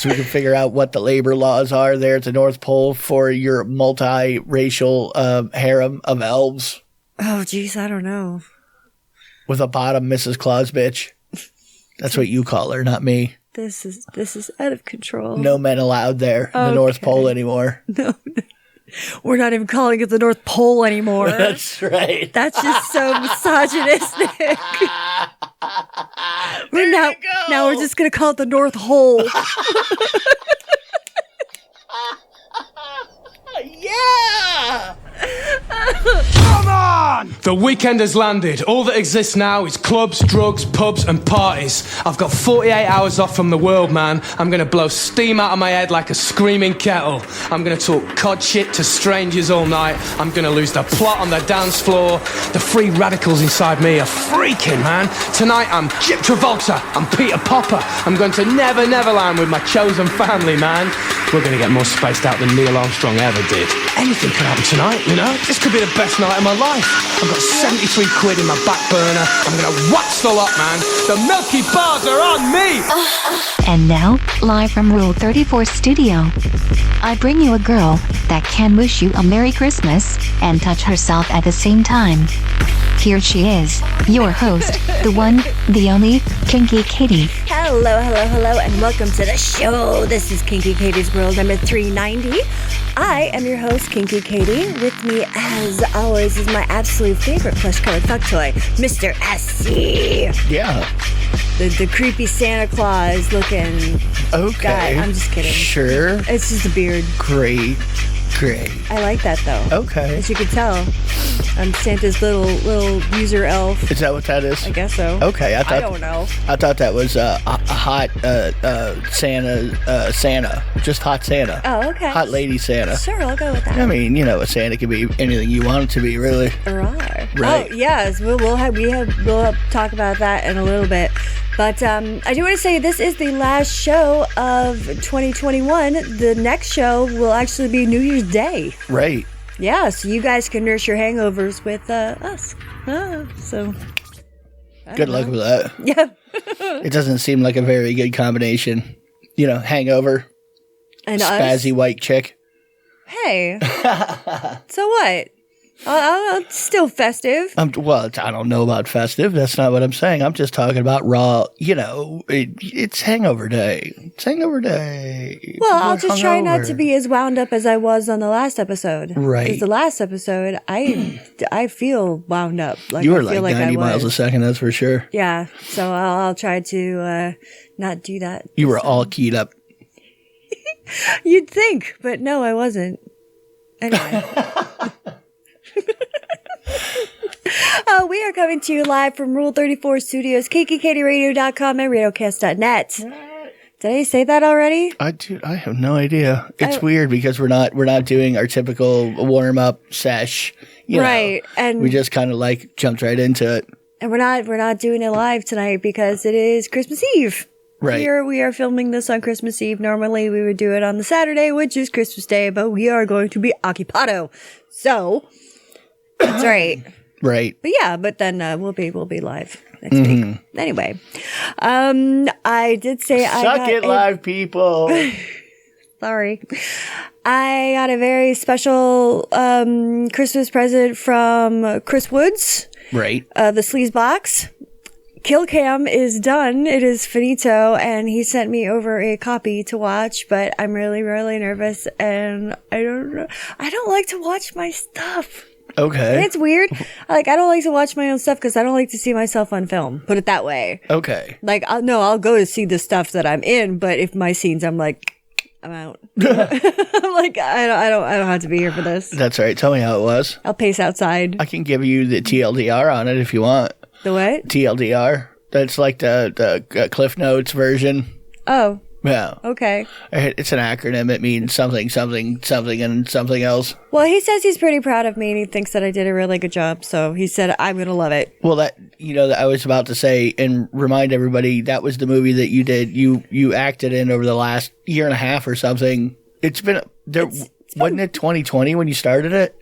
so we can figure out what the labor laws are there at the North Pole for your multi-racial harem of elves. Oh, geez, I don't know. With a bottom Mrs. Claus bitch. That's what you call her, not me. This is out of control. No men allowed there in the North Pole anymore. No. We're not even calling it the North Pole anymore. That's right. That's just so misogynistic. Now we're just going to call it the North Hole. Yeah! Come on! The weekend has landed. All that exists now is clubs, drugs, pubs, and parties. I've got 48 hours off from the world, man. I'm gonna blow steam out of my head like a screaming kettle. I'm gonna talk cod shit to strangers all night. I'm gonna lose the plot on the dance floor. The free radicals inside me are freaking, man. Tonight I'm 𝓚𝓲𝓷𝓴𝓂. I'm Peter Popper. I'm going to Never Neverland with my chosen family, man. We're gonna get more spaced out than Neil Armstrong ever did. Anything could happen tonight, you know? This could be the best night of my life. I've got 73 quid in my back burner. I'm gonna watch the lot, man. The Milky Bars are on me! And now, live from Rule 34 Studio, I bring you a girl that can wish you a Merry Christmas and touch herself at the same time. Here she is, your host, the one, the only, Kinky Katie. Hello, and welcome to the show. This is Kinky Katie's World number 390. I am your host, Kinky Katie. With me, as always, is my absolute favorite plush-colored fuck toy, Mr. SC. Yeah. The creepy Santa Claus looking guy. I'm just kidding. Sure. It's just a beard. Great. I like that, though. Okay. As you can tell, I'm Santa's little user elf. Is that what that is? I guess so. Okay. I don't know. I thought that was a hot Santa. Just hot Santa. Oh, okay. Hot lady Santa. Sure, I'll go with that. I mean, you know, a Santa can be anything you want it to be, really. Right. Right. Oh, yes. We'll talk about that in a little bit. But I do want to say this is the last show of 2021. The next show will actually be New Year's Day. Right. Yeah, so you guys can nurse your hangovers with us. So Good luck with that. Yeah. It doesn't seem like a very good combination. You know, hangover, and spazzy us. white chick. Hey. So what? It's still festive. Well, I don't know about festive. That's not what I'm saying. I'm just talking about raw, you know, it's hangover day. It's hangover day. Well, I'll People just are try hungover. not to be as wound up as I was on the last episode. Right. Because the last episode, I feel wound up. Like, You were I feel like 90 miles a second, that's for sure. Yeah. So I'll try to not do that. You were all keyed up. You'd think, but no, I wasn't. Anyway. We are coming to you live from Rule 34 Studios, KKKDRadio.com, and RadioCast.net. Did I say that already? I have no idea. It's weird because we're not doing our typical warm up sesh. Right. And we just kind of like jumped right into it. And we're not doing it live tonight because it is Christmas Eve. Right. We are filming this on Christmas Eve. Normally we would do it on the Saturday, which is Christmas Day, but we are going to be occupado. So that's right. Right. But then we'll be live next week. Anyway, I did say Suck it, live people. Sorry. I got a very special Christmas present from Chris Woods. Right. The sleaze box. Kill Cam is done. It is finito, and he sent me over a copy to watch, but I'm really, really nervous, and I don't like to watch my stuff. Okay. It's weird. I don't like to watch my own stuff because I don't like to see myself on film. Put it that way. Okay. I'll go to see the stuff that I'm in, but if my scenes, I'm like, I'm out. I'm like, I don't have to be here for this. That's right. Tell me how it was. I'll pace outside. I can give you the TLDR on it if you want. The what? TLDR. That's like the Cliff Notes version. Oh. Yeah. Okay. It's an acronym. It means something, and something else. Well, he says he's pretty proud of me and he thinks that I did a really good job. So he said, I'm going to love it. Well, I was about to say and remind everybody that was the movie that you did. You acted in over the last year and a half or something. It's been there. Wasn't it 2020 when you started it?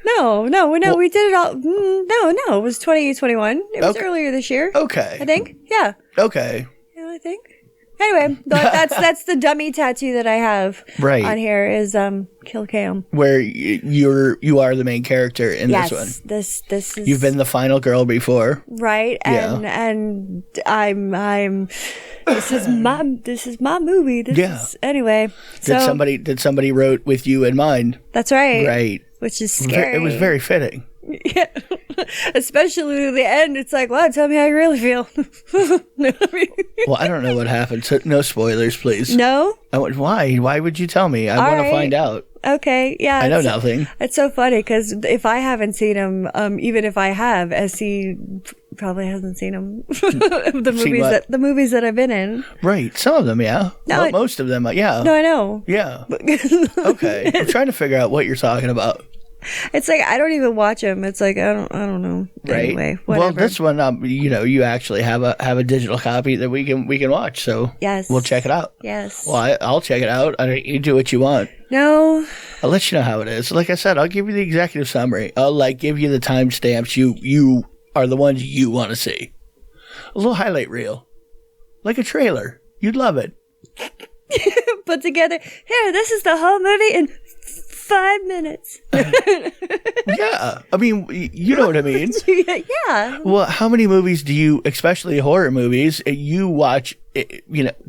No, we did it all. No, it was 2021. It was earlier this year. Okay. I think. Yeah. Okay. Yeah, I think. Anyway, that's the dummy tattoo that I have Right. on here is kill Cam. Where you are the main character in this one. This is You've been the final girl before. right, Yeah. and I'm this is my movie. Anyway. Did somebody wrote with you in mind? That's right. Right. Which is scary. It was very fitting. Yeah. Especially at the end, it's like, wow, tell me how you really feel. Well, I don't know what happened. So no spoilers, please. No? Why? Why would you tell me? I want to find out. Okay, yeah. I know nothing. It's so funny because if I haven't seen him, even if I have, SC probably hasn't seen him. The movies that I've been in. Right, some of them, yeah. No, most of them, yeah. No, I know. Yeah. Okay, I'm trying to figure out what you're talking about. It's like I don't even watch them. It's like I don't know. Right. Anyway, whatever. Well, this one, you actually have a digital copy that we can watch. So yes, we'll check it out. Yes. Well, I'll check it out. You do what you want. No. I'll let you know how it is. Like I said, I'll give you the executive summary. I'll give you the timestamps. You are the ones you want to see. A little highlight reel, like a trailer. You'd love it. Put together. Here, this is the whole movie in 5 minutes. Yeah, I mean, you know what I mean. Yeah. Well, how many movies do you, especially horror movies, you watch?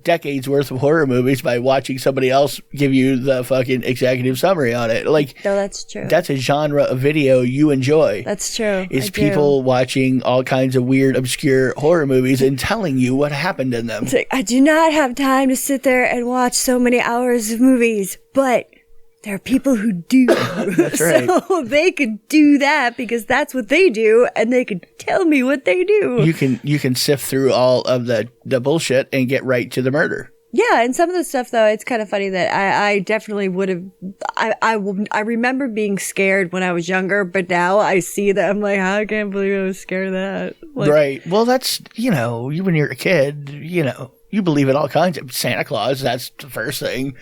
Decades worth of horror movies by watching somebody else give you the fucking executive summary on it. Like, no, that's true. That's a genre of video you enjoy. That's true. Is people watching all kinds of weird, obscure horror movies and telling you what happened in them. I do not have time to sit there and watch so many hours of movies, but there are people who do. That's right. So they could do that because that's what they do, and they could tell me what they do. You can sift through all of the bullshit and get right to the murder. Yeah, and some of the stuff though, it's kind of funny that I definitely would have. I remember being scared when I was younger, but now I see that I'm like, I can't believe I was scared of that. Like, right. Well, that's you when you're a kid, you believe in all kinds of Santa Claus. That's the first thing.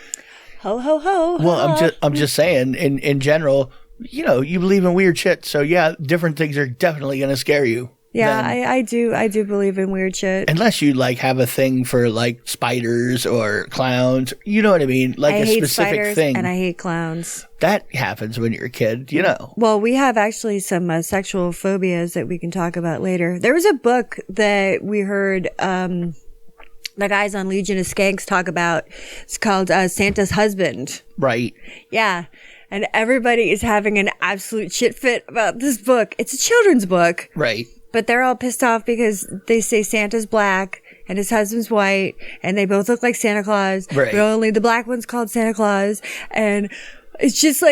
Ho ho ho. Well, I'm just saying in general, you believe in weird shit. So yeah, different things are definitely going to scare you. Yeah, I do believe in weird shit. Unless you have a thing for spiders or clowns, you know what I mean? Like I a hate specific spiders thing. and I hate clowns. That happens when you're a kid, Well, we have actually some sexual phobias that we can talk about later. There was a book that we heard the guys on Legion of Skanks talk about. It's called Santa's Husband. Right. Yeah. And everybody is having an absolute shit fit about this book. It's a children's book. Right. But they're all pissed off because they say Santa's black and his husband's white and they both look like Santa Claus. Right. But only the black one's called Santa Claus. And it's just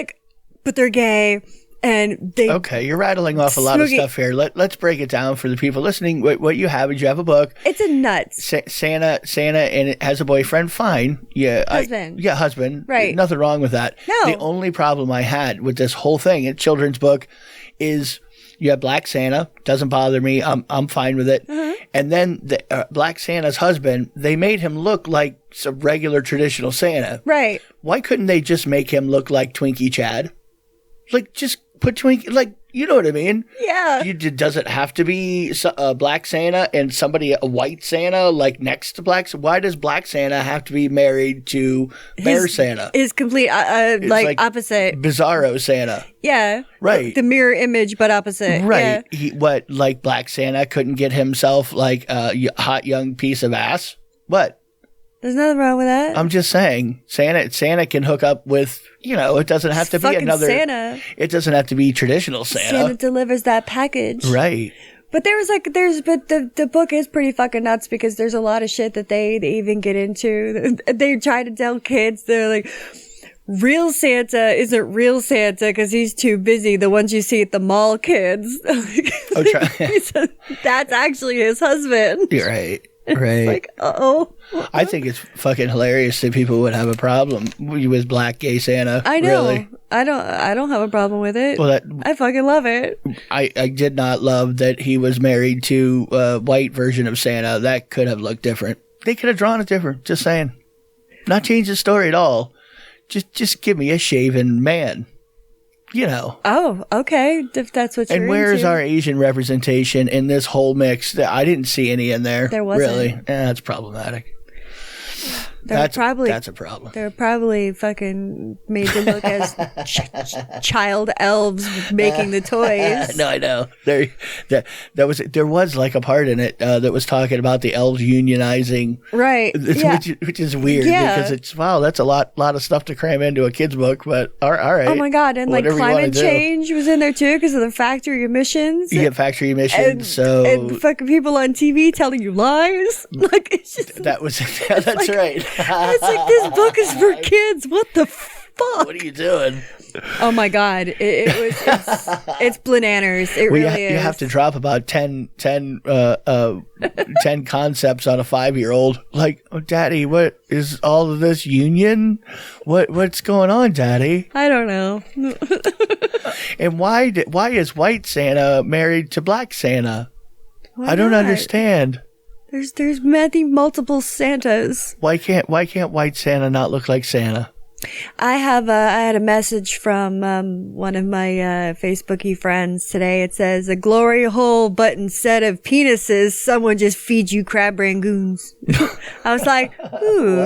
but they're gay. And they Okay, you're rattling off a lot of stuff here. Let's break it down for the people listening. What you have is you have a book. It's a nuts. Santa, and it has a boyfriend. Fine, yeah, Husband. Husband. Right. Nothing wrong with that. No. The only problem I had with this whole thing, a children's book, is you have Black Santa. Doesn't bother me. I'm fine with it. Mm-hmm. And then the Black Santa's husband, they made him look like some regular traditional Santa. Right. Why couldn't they just make him look like Twinkie Chad? Just put Twinkie, you know what I mean? Yeah. Does it have to be a Black Santa and a white Santa, next to Black? Why does Black Santa have to be married to Bear Santa? His complete, opposite. Bizarro Santa. Yeah. Right. The mirror image, but opposite. Right. Yeah. Black Santa couldn't get himself, a hot young piece of ass? What? There's nothing wrong with that. I'm just saying, Santa can hook up with, it doesn't have to be another Santa. It doesn't have to be traditional Santa. Santa delivers that package. Right. But the book is pretty fucking nuts because there's a lot of shit that they even get into. They try to tell kids, they're like, real Santa isn't real Santa because he's too busy. The ones you see at the mall, kids. That's actually his husband. You're right. Right. Uh-oh. I think it's fucking hilarious that people would have a problem with black gay Santa. I know. Really. I don't have a problem with it. Well, I fucking love it. I did not love that he was married to a white version of Santa. That could have looked different. They could have drawn it different. Just saying. Not change the story at all. Just give me a shaven man. Oh, okay. If that's what you're And where's into. our Asian representation in this whole mix? I didn't see any in there. There wasn't. Really? That's problematic. That's a problem. They're probably fucking made to look as child elves making the toys. No, I know. There was like a part in it that was talking about the elves unionizing, right? Yeah. which is weird because it's that's a lot of stuff to cram into a kid's book. But all right. Oh my god! And like climate change was in there too because of the factory emissions. You get factory emissions, and fucking people on TV telling you lies. Like it's just that's like, right. It's like this book is for kids. What the fuck? What are you doing? Oh my god! It's bananas. It really is. You have to drop about 10 concepts on a 5-year-old. Like, oh, Daddy, what is all of this union? What's going on, Daddy? I don't know. And why is White Santa married to Black Santa? I don't understand. There's many multiple Santas. Why can't White Santa not look like Santa? I had a message from one of my Facebooky friends today. It says a glory hole, but instead of penises, someone just feeds you crab rangoons. I was like, ooh,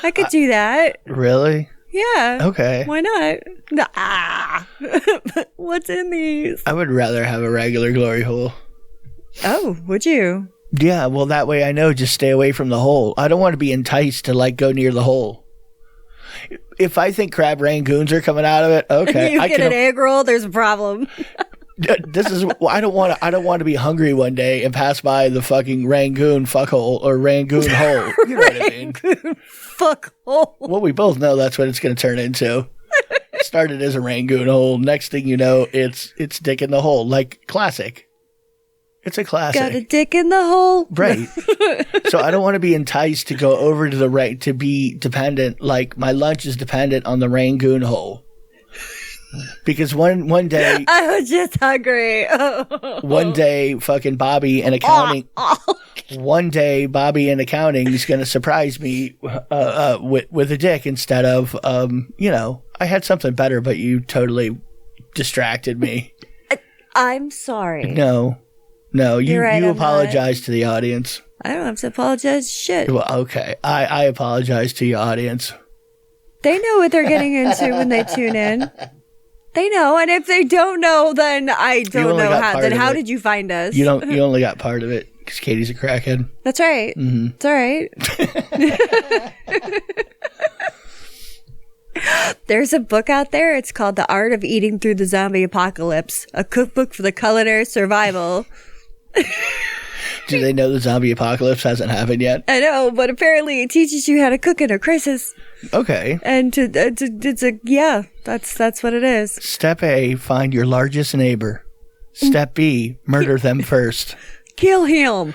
I could do that. Really? Yeah. Okay. Why not? What's in these? I would rather have a regular glory hole. Oh, would you? Yeah, well, that way I know just stay away from the hole. I don't want to be enticed to, like, go near the hole. If I think crab rangoons are coming out of it, okay. You get an egg roll, there's a problem. I don't want to be hungry one day and pass by the fucking Rangoon fuckhole or Rangoon hole. You know what I mean? Fuckhole. Well, we both know that's what it's going to turn into. Started as a Rangoon hole. Next thing you know, it's dick in the hole. Like, classic. It's a classic. Got a dick in the hole. Right. So I don't want to be enticed to go over to the right, to be dependent. Like my lunch is dependent on the Rangoon hole. Because one day. I was just hungry. One day, fucking Bobby in accounting. One day, Bobby in accounting is going to surprise me with a dick instead of, I had something better, but you totally distracted me. I'm sorry. No, you right, apologize to the audience. I don't have to apologize. Shit. Well, okay. I apologize to your audience. They know what they're getting into when they tune in. They know, and if they don't know, then I don't know how. Then how did you find us? You only got part of it because Katie's a crackhead. That's right. Mm-hmm. It's all right. There's a book out there. It's called The Art of Eating Through the Zombie Apocalypse, a cookbook for the culinary survival. Do they know the zombie apocalypse hasn't happened yet? I know, but apparently it teaches you how to cook in a crisis. Okay. And that's what it is. Step A, find your largest neighbor. Step B, murder them first. Kill him.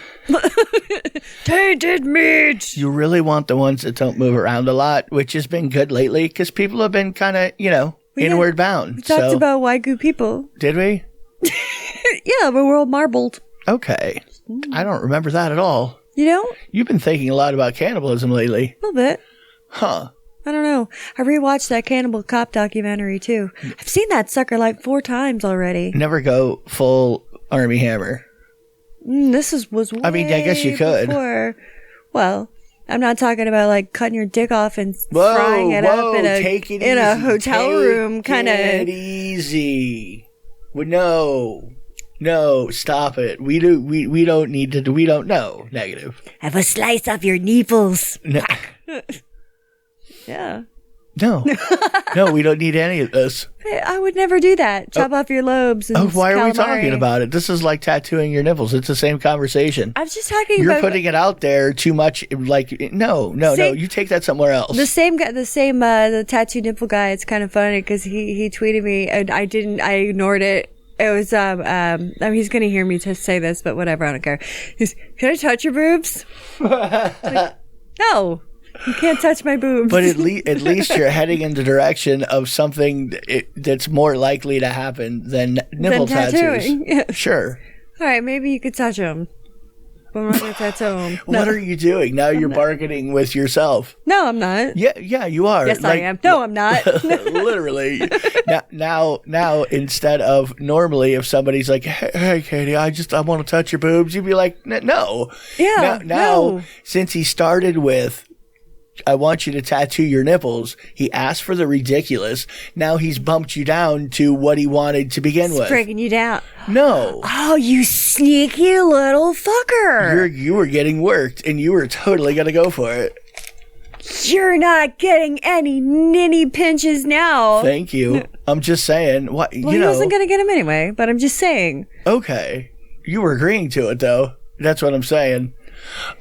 Tainted meat. You really want the ones that don't move around a lot, which has been good lately because people have been kind of, inward bound. We talked about Waigu people. Did we? Yeah, but we're all marbled. Okay. I don't remember that at all. You don't? You've been thinking a lot about cannibalism lately. A little bit. Huh. I don't know. I rewatched that Cannibal Cop documentary, too. I've seen that sucker like 4 times already. Never go full Army Hammer. This was way I mean, I guess you could. Before. Well, I'm not talking about like cutting your dick off and frying it up in a hotel room kind of. Take it easy. Well, no, stop it. We don't need to. We don't know. Negative. Have a slice of your nipples. No. Yeah. No, we don't need any of this. I would never do that. Chop off your lobes. And why are we talking about it? This is like tattooing your nipples. It's the same conversation. I was just talking You're putting it out there too much. Like, no. You take that somewhere else. The same guy, the tattoo nipple guy. It's kind of funny because he tweeted me and I ignored it. It was, I mean, he's going to hear me say this, but whatever. I don't care. He's, can I touch your boobs? Like, no. You can't touch my boobs. But at least you're heading in the direction of something that's more likely to happen than nipple tattoos. Yeah. Sure. All right, maybe you could touch them. But I'm not going to tattoo them. No. What are you doing? Now you're bargaining with yourself. No, I'm not. Yeah, you are. Yes, I am. No, I'm not. Literally. Now, instead of normally if somebody's like, hey, Katie, I want to touch your boobs, you'd be like, no. Yeah, Now, since he started with, I want you to tattoo your nipples. He asked for the ridiculous. Now he's bumped you down to what he wanted to begin with. Breaking you down. No. Oh, you sneaky little fucker. You were getting worked, and you were totally going to go for it. You're not getting any ninny pinches now. Thank you. I'm just saying. What, Well, he wasn't going to get him anyway, but I'm just saying. Okay. You were agreeing to it, though. That's what I'm saying.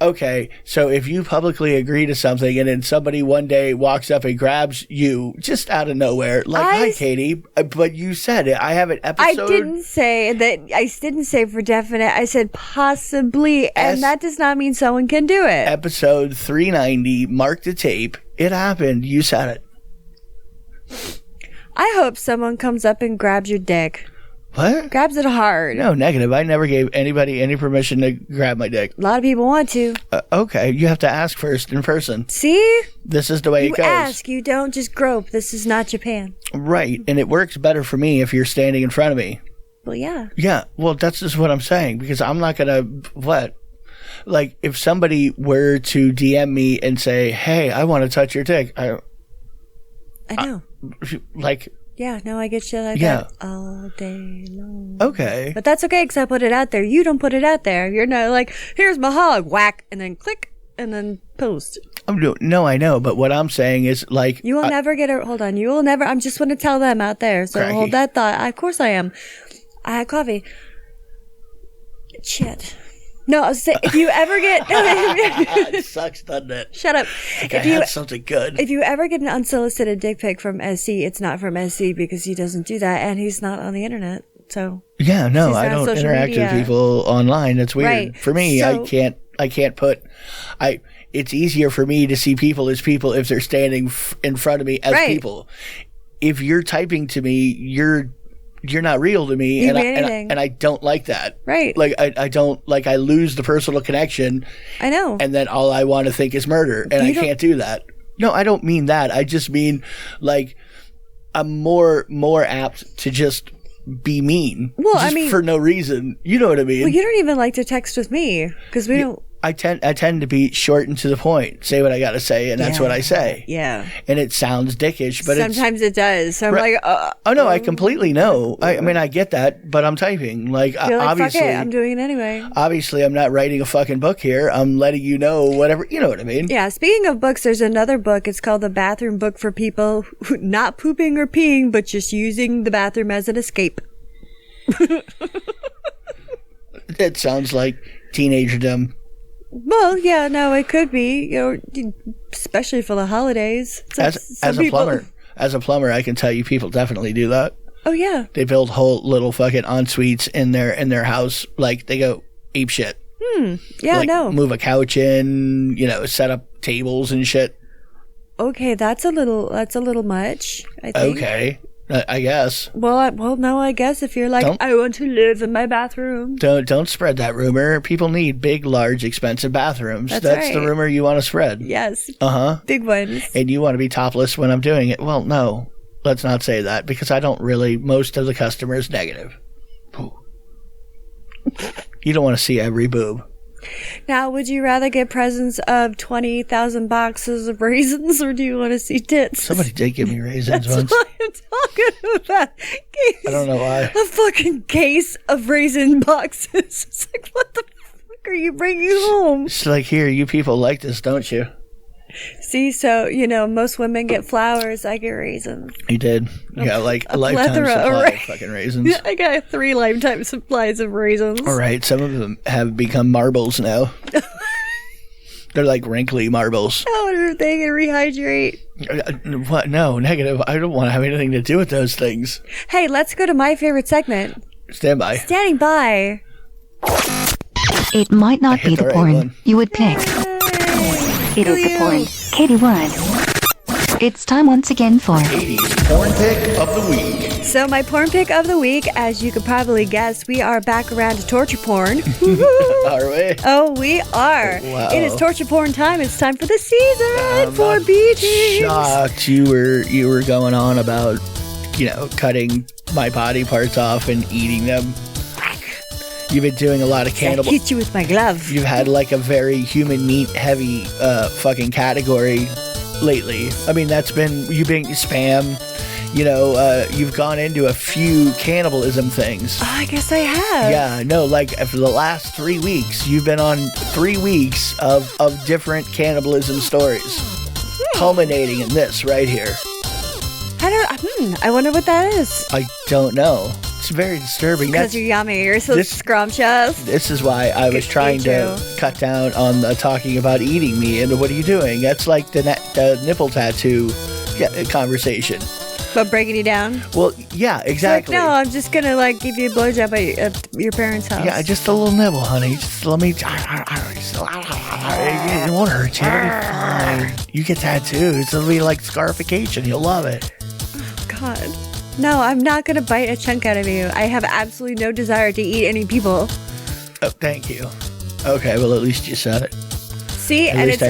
Okay, so if you publicly agree to something and then somebody one day walks up and grabs you just out of nowhere, like, hi, Katie, but you said it. I have an episode. I didn't say that. I didn't say for definite. I said possibly, and that does not mean someone can do it. Episode 390, mark the tape. It happened. You said it. I hope someone comes up and grabs your dick. What? Grabs it hard. No, negative. I never gave anybody any permission to grab my dick. A lot of people want to. Okay, you have to ask first in person. See? This is the way it goes. You ask, you don't just grope. This is not Japan. Right, and it works better for me if you're standing in front of me. Well, yeah. Yeah, well, that's just what I'm saying, because I'm not going to, what? Like, if somebody were to DM me and say, hey, I want to touch your dick. I know. Like... Yeah, no, I get shit like that all day long. Okay. But that's okay, because I put it out there. You don't put it out there. You're not like, here's my hog, whack, and then click, and then post. No, I know, but what I'm saying is, like... You will never get a... Hold on. You will never... I'm just going to tell them out there, so Cracky. hold that thought. Of course I am. I had coffee. Shit. No, I was saying, if you ever get... It sucks, doesn't it? Shut up. Like I had something good. If you ever get an unsolicited dick pic from SC, it's not from SC because he doesn't do that, and he's not on the internet. So yeah, no, he's I not on don't social interact media. with people online. It's weird. Right. For me, So- I can't put... It's easier for me to see people as people if they're standing in front of me as Right. people. If you're typing to me, you're not real to me, You and mean anything. I don't like that. Right. Like I don't like, I lose the personal connection, I know. and then all I want to think is murder, and I can't do that. No, I don't mean that. I just mean, like, I'm more apt to just be mean. Well, just I mean, for no reason. You know what I mean? well, you don't even like to text with me because we don't. I tend to be short and to the point. Say what I got to say, and that's what I say. Yeah. And it sounds dickish, but Sometimes it does. So I'm Right. like, oh no, I completely know. I mean, I get that, but I'm typing. Like, you're like, obviously, fuck it, I'm doing it anyway. obviously, I'm not writing a fucking book here. I'm letting you know whatever. You know what I mean? Yeah, speaking of books, there's another book. It's called The Bathroom Book for People who not pooping or peeing, but just using the bathroom as an escape. It sounds like teenagerdom. Well, yeah, no, it could be, you know, especially for the holidays. So As some a people- plumber, I can tell you people definitely do that. Oh, yeah. They build whole little fucking en-suites in their house. Like, they go ape shit. Yeah, Like, no. move a couch in, set up tables and shit. Okay, that's a little much, I think. Okay, I guess. Well, no, I guess if you're like, Don't- I want to live in my bathroom. Don't spread that rumor. People need big, large, expensive bathrooms. That's the right. rumor you want to spread. Yes. Uh-huh. Big ones. And you want to be topless when I'm doing it. Well, no. Let's not say that, because I don't really, most of the customers negative. Ooh. You don't want to see every boob. Now, would you rather get presents of 20,000 boxes of raisins, or do you want to see tits? Somebody did give me raisins That's once. what I'm talking about. I don't know why. A fucking case of raisin boxes. It's like, what the fuck are you bringing home? It's like, here, you people like this, don't you? See, so, most women get flowers. I get raisins. You did. You got like a lifetime plethora of supply of ra- fucking raisins. I got 3 lifetime supplies of raisins. All right, some of them have become marbles now. They're like wrinkly marbles. I wonder if they can rehydrate. What? No, negative. I don't want to have anything to do with those things. Hey, let's go to my favorite segment. Stand by. Standing by. It might not hit be the the right porn one. you would pick. It is the porn Katie would. It's time once again for 80s porn pick of the week. So my porn pick of the week, as you could probably guess, we are back around to torture porn. Are we? Oh, we are. Wow. It is torture porn time. It's time for the season I'm for not BTs. Shocked you were going on about, cutting my body parts off and eating them. You've been doing a lot of I cannibal. hit you with my glove. You've had like a very human meat heavy fucking category lately. I mean, that's been you being spam. You know, you've gone into a few cannibalism things. Oh, I guess I have. Yeah, no, like for the last 3 weeks, you've been on 3 weeks of different cannibalism stories, culminating in this right here. I wonder what that is. I don't know. It's very disturbing. Because you're yummy. You're so scrumptious. This is why I was trying to cut down on talking about eating me. And what are you doing? That's like the nipple tattoo conversation. But breaking you down? Well, yeah, exactly. Like, no, I'm just going to like give you a blowjob at your parents' house. Yeah, just a little nibble, honey. Just let me... It won't hurt you. It'll be fine. You get tattoos. It'll be like scarification. You'll love it. Oh, God. No, I'm not going to bite a chunk out of you. I have absolutely no desire to eat any people. Oh, thank you. Okay, well, at least you said it. See, and it's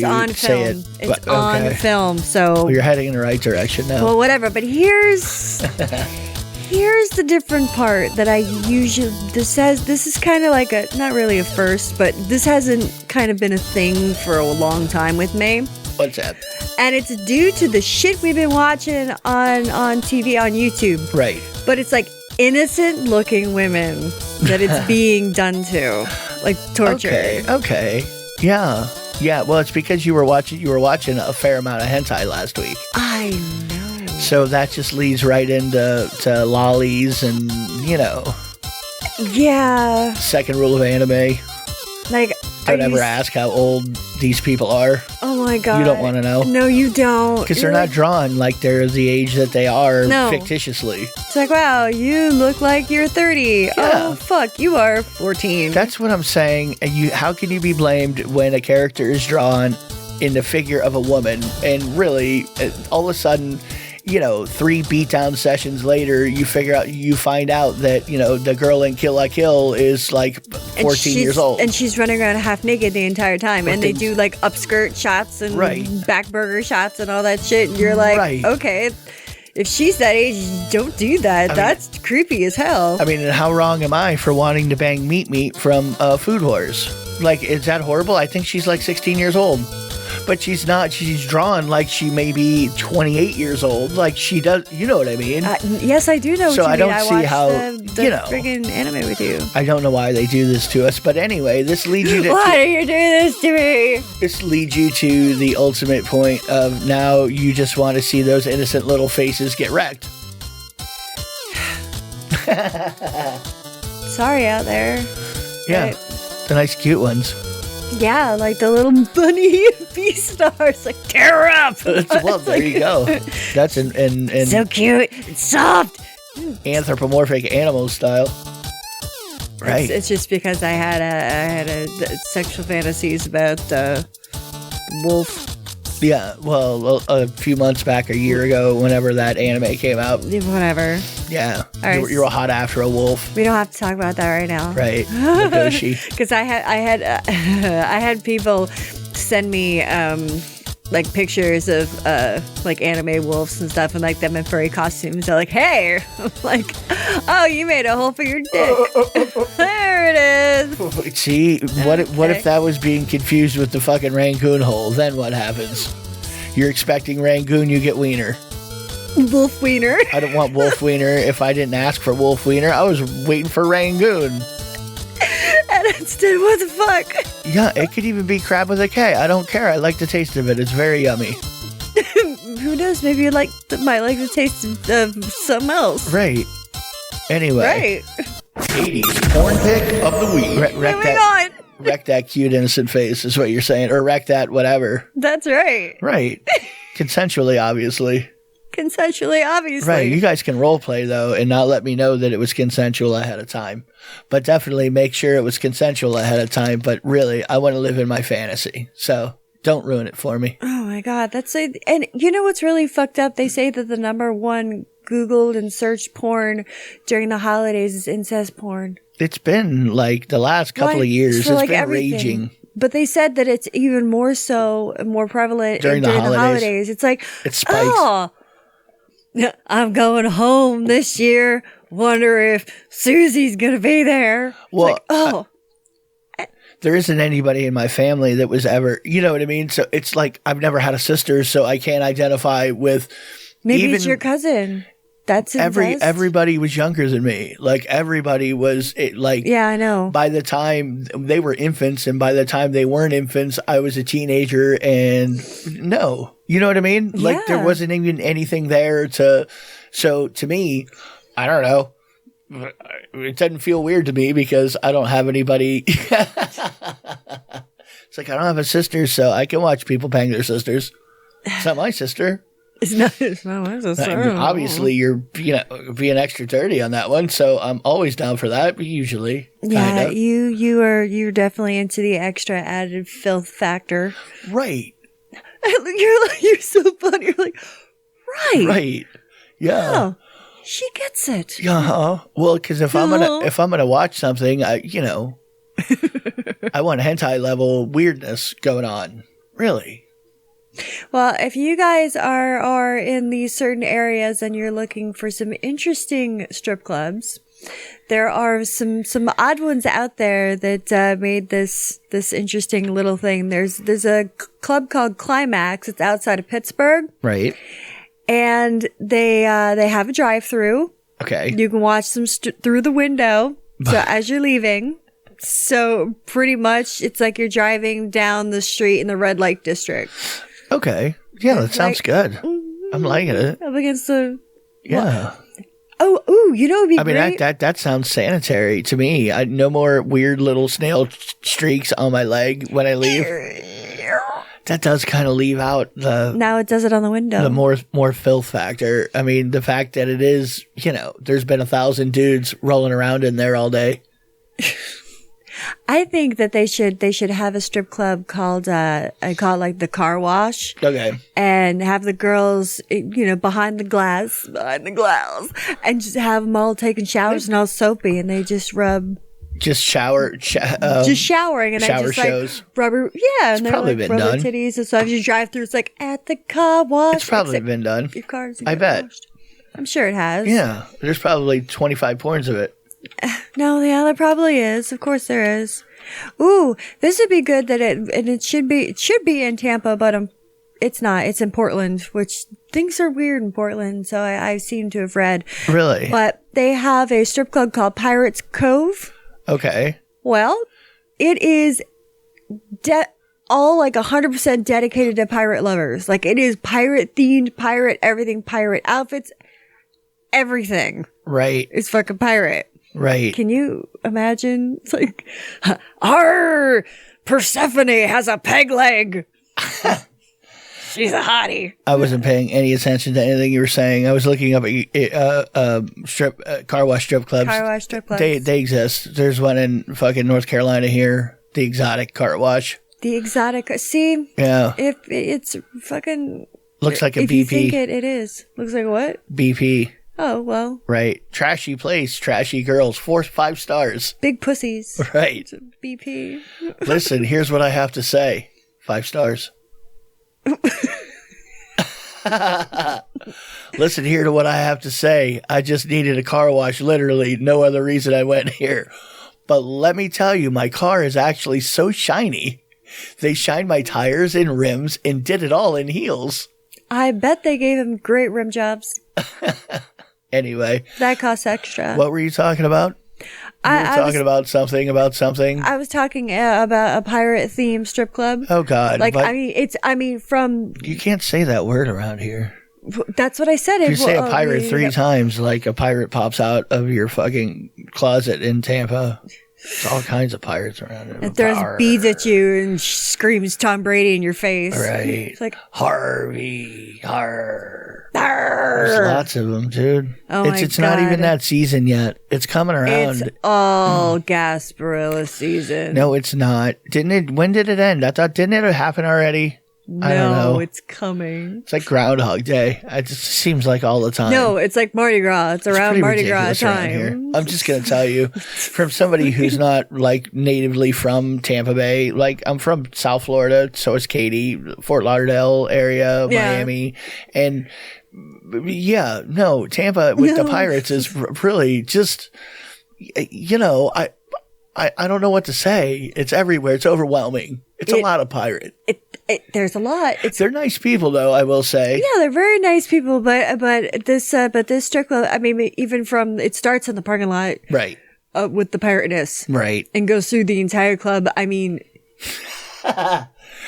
on film. It's on film, so... Well, you're heading in the right direction now. Well, whatever, but here's the different part that I usually... This is kind of like not really a first, but this hasn't kind of been a thing for a long time with me. What's that? And it's due to the shit we've been watching on TV, on YouTube. Right. But it's like innocent-looking women that it's being done to. Like torture. Okay. Yeah. Well, it's because you were watching a fair amount of hentai last week. I know. So that just leads right into lollies and, you know. Yeah. Second rule of anime. Like, don't ever ask how old these people are. Oh my God. You don't want to know. No, you don't. Because they're not drawn like they're the age that they are fictitiously. It's like, wow, you look like you're 30. Yeah. Oh, fuck, you are 14. That's what I'm saying. How can you be blamed when a character is drawn in the figure of a woman and really, all of a sudden, you know, 3 beatdown sessions later, you find out that, you know, the girl in Kill la Kill is like 14 years old. And she's running around half naked the entire time. And they do like upskirt shots and back burger shots and all that shit. And you're like, okay, if she's that age, don't do that. That's creepy as hell. I mean, and how wrong am I for wanting to bang meat from Food Wars? Like, is that horrible? I think she's like 16 years old. But she's not. She's drawn like she may be 28 years old. Like she does. You know what I mean? Yes, I do know what you mean. So I don't see how, you know. Friggin' anime with you. I don't know why they do this to us. But anyway, this leads you to... Why are you doing this to me? This leads you to the ultimate point of now you just want to see those innocent little faces get wrecked. Sorry out there. Yeah, the nice cute ones. Yeah, like the little bunny bee stars, like tear her up. Well, there you go. That's in so cute and soft, anthropomorphic animal style. Right. It's just because I had sexual fantasies about wolf. Yeah, well, a few months back, a year ago, whenever that anime came out. Whatever. Yeah, you're a hot after a wolf. We don't have to talk about that right now. Right, Nagoshi. Because I had people send me like pictures of like anime wolves and stuff, and like them in furry costumes. They're like, "Hey," I'm like, "Oh, you made a hole for your dick." There it is. See, what if that was being confused with the fucking Rangoon hole? Then what happens? You're expecting Rangoon, you get wiener. Wolf wiener. I don't want wolf wiener. If I didn't ask for wolf wiener, I was waiting for Rangoon. And instead, what the fuck? Yeah, it could even be crab with a K. I don't care. I like the taste of it. It's very yummy. Who knows? Maybe you might like the taste of something else. Right. Anyway. Right. Katie's porn pick of the week. Wreck that cute innocent face is what you're saying. Or wreck that whatever. That's right. Right. Consensually, obviously. Right. You guys can role play, though, and not let me know that it was consensual ahead of time. But definitely make sure it was consensual ahead of time. But really, I want to live in my fantasy. So don't ruin it for me. Oh, my God. And you know what's really fucked up? They say that the number one Googled and searched porn during the holidays is incest porn. It's been like the last couple of years. It's like been everything. raging. But they said that it's even more prevalent during the holidays. It's like, it spikes. Oh, I'm going home this year. Wonder if Susie's going to be there. Well, there isn't anybody in my family that was ever, you know what I mean? So it's like I've never had a sister, so I can't identify with. Maybe it's your cousin. That's everybody was younger than me. Like everybody was yeah, I know. By the time they were infants, and by the time they weren't infants, I was a teenager. And no, you know what I mean? Yeah. Like there wasn't even anything there to. So to me, I don't know. It doesn't feel weird to me because I don't have anybody. It's like I don't have a sister, so I can watch people bang their sisters. It's not my sister. It's not my sister. I mean, obviously, you're being extra dirty on that one, so I'm always down for that. But usually, yeah, kinda. you're definitely into the extra added filth factor, right? You're so funny. You're like, right, yeah. Oh, she gets it. Yeah. Well, because if I'm gonna watch something, I want hentai level weirdness going on. Really. Well, if you guys are in these certain areas and you're looking for some interesting strip clubs, there are some odd ones out there that made this interesting little thing. There's a club called Climax. It's outside of Pittsburgh. Right. And they have a drive-through. Okay. You can watch them through the window. So as you're leaving. So pretty much it's like you're driving down the street in the red light district. Okay. Yeah, that sounds good. I'm liking it. Up against the... Yeah. Oh, you know, it'd be I mean, great. that sounds sanitary to me. No more weird little snail streaks on my leg when I leave. That does kind of leave out the... Now it does it on the window. The more filth factor. I mean, the fact that it is, there's been 1,000 dudes rolling around in there all day. I think that they should have a strip club called I call it like the car wash. Okay. And have the girls, behind the glass, and just have them all taking showers and all soapy, and they just rub. Just showering, just showering, and shower I just shows. Like rubber. Yeah, and they're probably like been rubber done. titties, and so as you drive through, it's like at the car wash. It's probably been done. Your car's I bet. washed. I'm sure it has. Yeah, there's probably 25 porns of it. No, yeah, there probably is. Of course there is. Ooh, this would be good it should be in Tampa, but it's not. It's in Portland, which things are weird in Portland, so I seem to have read. Really? But they have a strip club called Pirates Cove. Okay. Well, it is all like 100% dedicated to pirate lovers. Like it is pirate themed, pirate everything, pirate outfits, everything. Right. It's fucking pirate. Right. Can you imagine? It's like, our Persephone has a peg leg. She's a hottie. I wasn't paying any attention to anything you were saying. I was looking up at car wash strip clubs. Car wash strip clubs. They exist. There's one in fucking North Carolina here. The Exotic Car Wash. The Exotic. See? Yeah. If it's fucking... Looks like a if BP. You think it is. Looks like what? BP. Oh, well. Right. Trashy place. Trashy girls. 4-5 stars. Big pussies. Right. It's a BP. Listen, here's what I have to say. 5 stars. Listen here to what I have to say. I just needed a car wash. Literally, no other reason I went here. But let me tell you, my car is actually so shiny. They shined my tires and rims and did it all in heels. I bet they gave him great rim jobs. Anyway. That costs extra. What were you talking about? You were talking about something. I was talking about a pirate themed strip club. Oh God! Like from. You can't say that word around here. That's what I said. If you say a pirate 3 times, like a pirate pops out of your fucking closet in Tampa. There's all kinds of pirates around here. It throws beads at you and screams Tom Brady in your face. Right. It's like Harvey, har. Arr. There's lots of them, dude. Oh my It's not even God. that season yet. It's coming around. It's all Gasparilla season. No, it's not. Didn't it? When did it end? Didn't it happen already? I don't know. No, it's coming. It's like Groundhog Day. It just seems like all the time. No, it's like Mardi Gras. It's around pretty Mardi Gras ridiculous around here. time. I'm just going to tell you, from somebody who's not like natively from Tampa Bay, like I'm from South Florida, so is Katie, Fort Lauderdale area, Yeah. Miami. And yeah, no, Tampa with the Pirates is really just, I don't know what to say. It's everywhere. It's overwhelming. It's a lot of pirate. There's a lot. They're nice people, though, I will say. Yeah, they're very nice people, but this strip club, I mean, even from, it starts in the parking lot. Right. With the pirateness. Right. And goes through the entire club. I mean...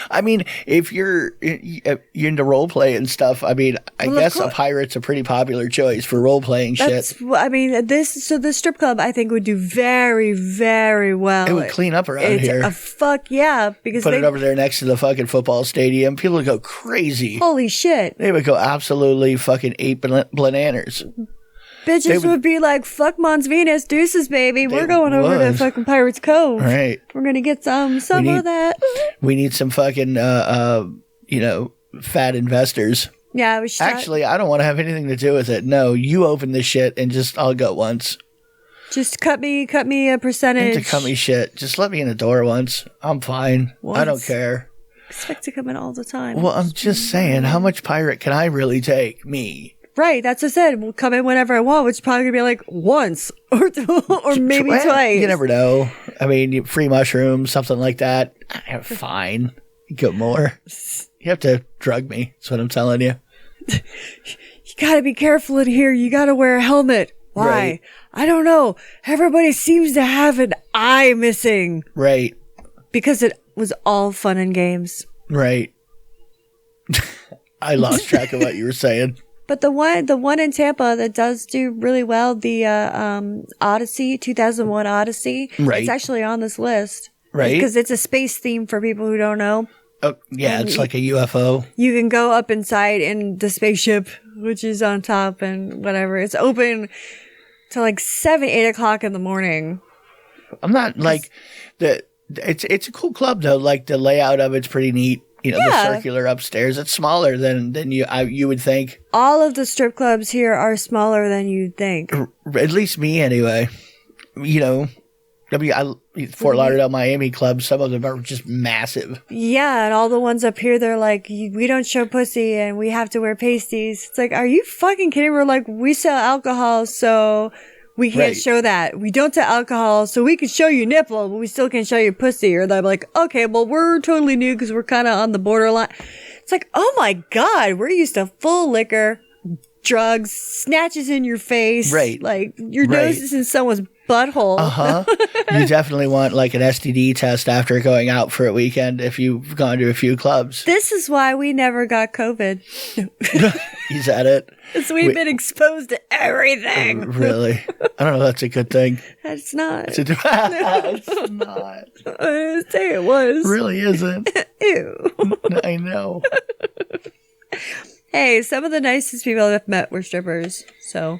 I mean, if you're into role play and stuff, I mean, I guess a pirate's a pretty popular choice for role playing shit. I mean, the strip club I think would do very, very well. It would clean up around here. Fuck yeah, because put it over there next to the fucking football stadium. People would go crazy. Holy shit! They would go absolutely fucking ape bananas. Bitches would be like, fuck Mons Venus, deuces, baby. We're going over to fucking Pirates Cove. Right. We're going to get some of that. We need some fucking, fat investors. Yeah. Actually, I don't want to have anything to do with it. No, you open this shit and I'll go once. Just cut me a percentage. Into cut me shit. Just let me in the door once. I'm fine. I don't care. Expect to come in all the time. Well, I'm just saying, how much pirate can I really take? Me. Right, that's what I said. We'll come in whenever I want, which is probably going to be like once or maybe twice. You never know. I mean, free mushrooms, something like that. Fine. Get more. You have to drug me. That's what I'm telling you. You got to be careful in here. You got to wear a helmet. Why? Right. I don't know. Everybody seems to have an eye missing. Right. Because it was all fun and games. Right. I lost track of what you were saying. But the one in Tampa that does do really well, the Odyssey, 2001 Odyssey, right. It's actually on this list. Right. Because it's a space theme for people who don't know. Oh, yeah, it's like a UFO. You can go up inside in the spaceship, which is on top and whatever. It's open till like 7, 8 o'clock in the morning. I'm not like it's a cool club though. Like the layout of it's pretty neat. You know, the circular upstairs. It's smaller than you would think. All of the strip clubs here are smaller than you'd think. At least me, anyway. You know, Fort Lauderdale, Miami clubs, some of them are just massive. Yeah, and all the ones up here, they're like, we don't show pussy and we have to wear pasties. It's like, are you fucking kidding? We're like, we sell alcohol, so... we can't show that. We don't sell alcohol, so we can show you nipple, but we still can't show you pussy. Or they're like, okay, well, we're totally new because we're kind of on the borderline. It's like, oh my God, we're used to full liquor, drugs, snatches in your face. Right. Like, your nose is in someone's butthole. Uh-huh. You definitely want like an STD test after going out for a weekend if you've gone to a few clubs. This is why we never got COVID. Is that it? Because we've been exposed to everything. Really? I don't know if that's a good thing. It's not. It's not. I say it was. Really isn't. Ew. I know. Hey, some of the nicest people I've met were strippers, so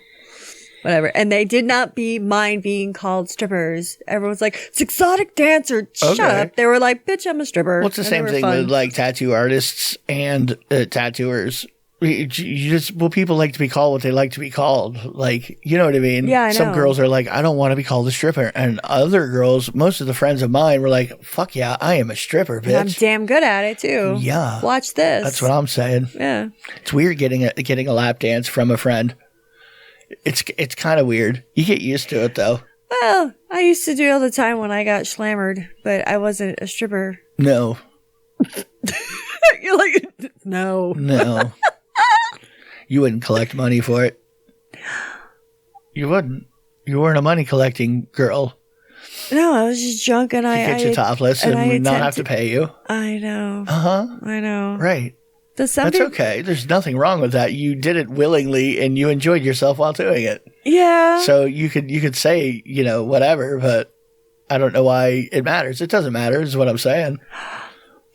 whatever. And they did not mind being called strippers. Everyone's like, it's exotic dancer. Shut up. They were like, bitch, I'm a stripper. Well, it's the same thing with like tattoo artists and tattooers. People like to be called what they like to be called. Like, you know what I mean? Yeah, I know. Some girls are like, I don't want to be called a stripper. And other girls, most of the friends of mine were like, fuck yeah, I am a stripper, bitch. And I'm damn good at it too. Yeah. Watch this. That's what I'm saying. Yeah. It's weird getting a lap dance from a friend. It's kind of weird. You get used to it though. Well, I used to do it all the time when I got slammered, but I wasn't a stripper. No. You're like, no. No. You wouldn't collect money for it. You wouldn't. You weren't a money collecting girl. No, I was just drunk and I get you topless and not have to pay you. I know. Uh-huh. I know. Right. That's okay. There's nothing wrong with that. You did it willingly and you enjoyed yourself while doing it. Yeah. So you could say, whatever, but I don't know why it matters. It doesn't matter is what I'm saying.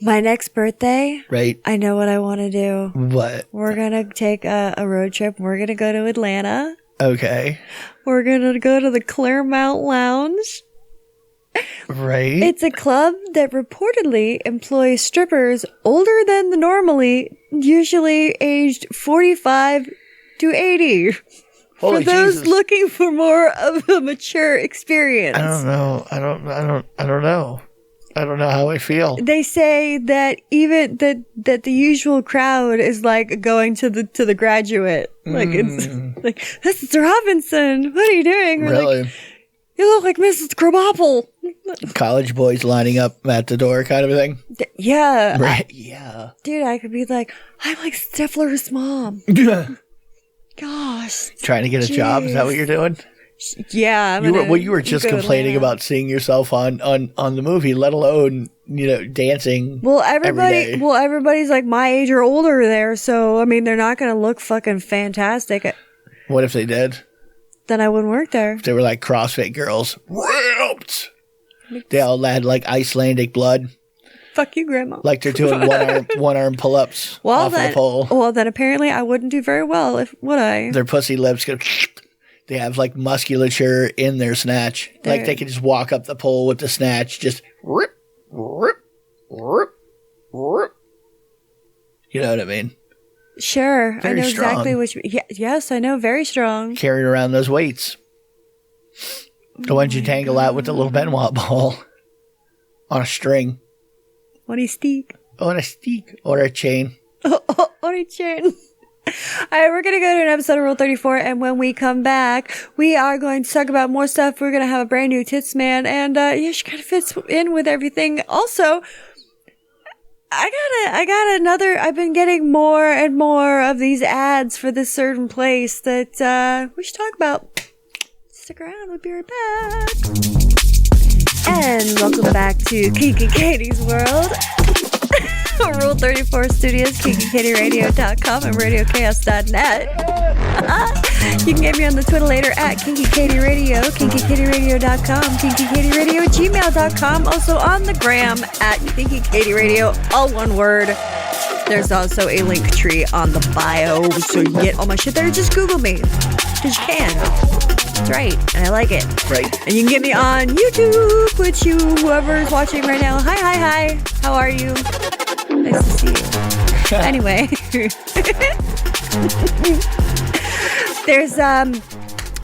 My next birthday, right? I know what I want to do. What? We're going to take a road trip. We're going to go to Atlanta. Okay. We're going to go to the Claremont Lounge. Right. It's a club that reportedly employs strippers older than the normally, usually aged 45 to 80. Holy for those Jesus. Looking for more of a mature experience. I don't know. I don't know. I don't know how I feel. They say that even that the usual crowd is like going to the graduate. Like it's like, this is Robinson. What are you doing? We're really? Like, You look like Mrs. Krabappel. College boys lining up at the door kind of a thing. Yeah. Right. Yeah. Dude, I could be like, I'm like Stifler's mom. Gosh. Trying to get a job? Is that what you're doing? Yeah. You were just complaining about seeing yourself on the movie, let alone, dancing. Well, everybody's like my age or older there, so I mean, they're not going to look fucking fantastic. What if they did? Then I wouldn't work there. If they were like CrossFit girls. Ripped! They all had like Icelandic blood. Fuck you, Grandma. Like they're doing one arm pull-ups off of the pole. Well, then apparently I wouldn't do very well, would I? Their pussy lips go... They have like musculature in their snatch. Like they can just walk up the pole with the snatch, just rip, rip, rip, rip. You know what I mean? Sure. Very I know strong. exactly which... Yes, I know. Very strong. Carrying around those weights. The ones you tangle out with the little Benoit ball. On a string. On a stick. On a stick. Or a chain. On a chain. All right, we're going to go to an episode of Rule 34, and when we come back, we are going to talk about more stuff. We're going to have a brand new Tits Man, and she kind of fits in with everything. Also, I got another, I've been getting more and more of these ads for this certain place that we should talk about. Stick around, we'll be right back. And welcome back to Kinky Katie's World. Rule 34 Studios, KinkyKatieRadio.com, and RadioChaos.net. You can get me on the Twitter at KinkyKatieRadio, KinkyKatieRadio.com, KinkyKatieRadio@gmail.com. Also on the gram at KinkyKatieRadio, all one word. There's also a link tree on the bio, so you get all my shit there. Just Google me, because you can. That's right, and I like it. Right. And you can get me on YouTube, which whoever's watching right now, hi. How are you? Nice to see you. Anyway, there's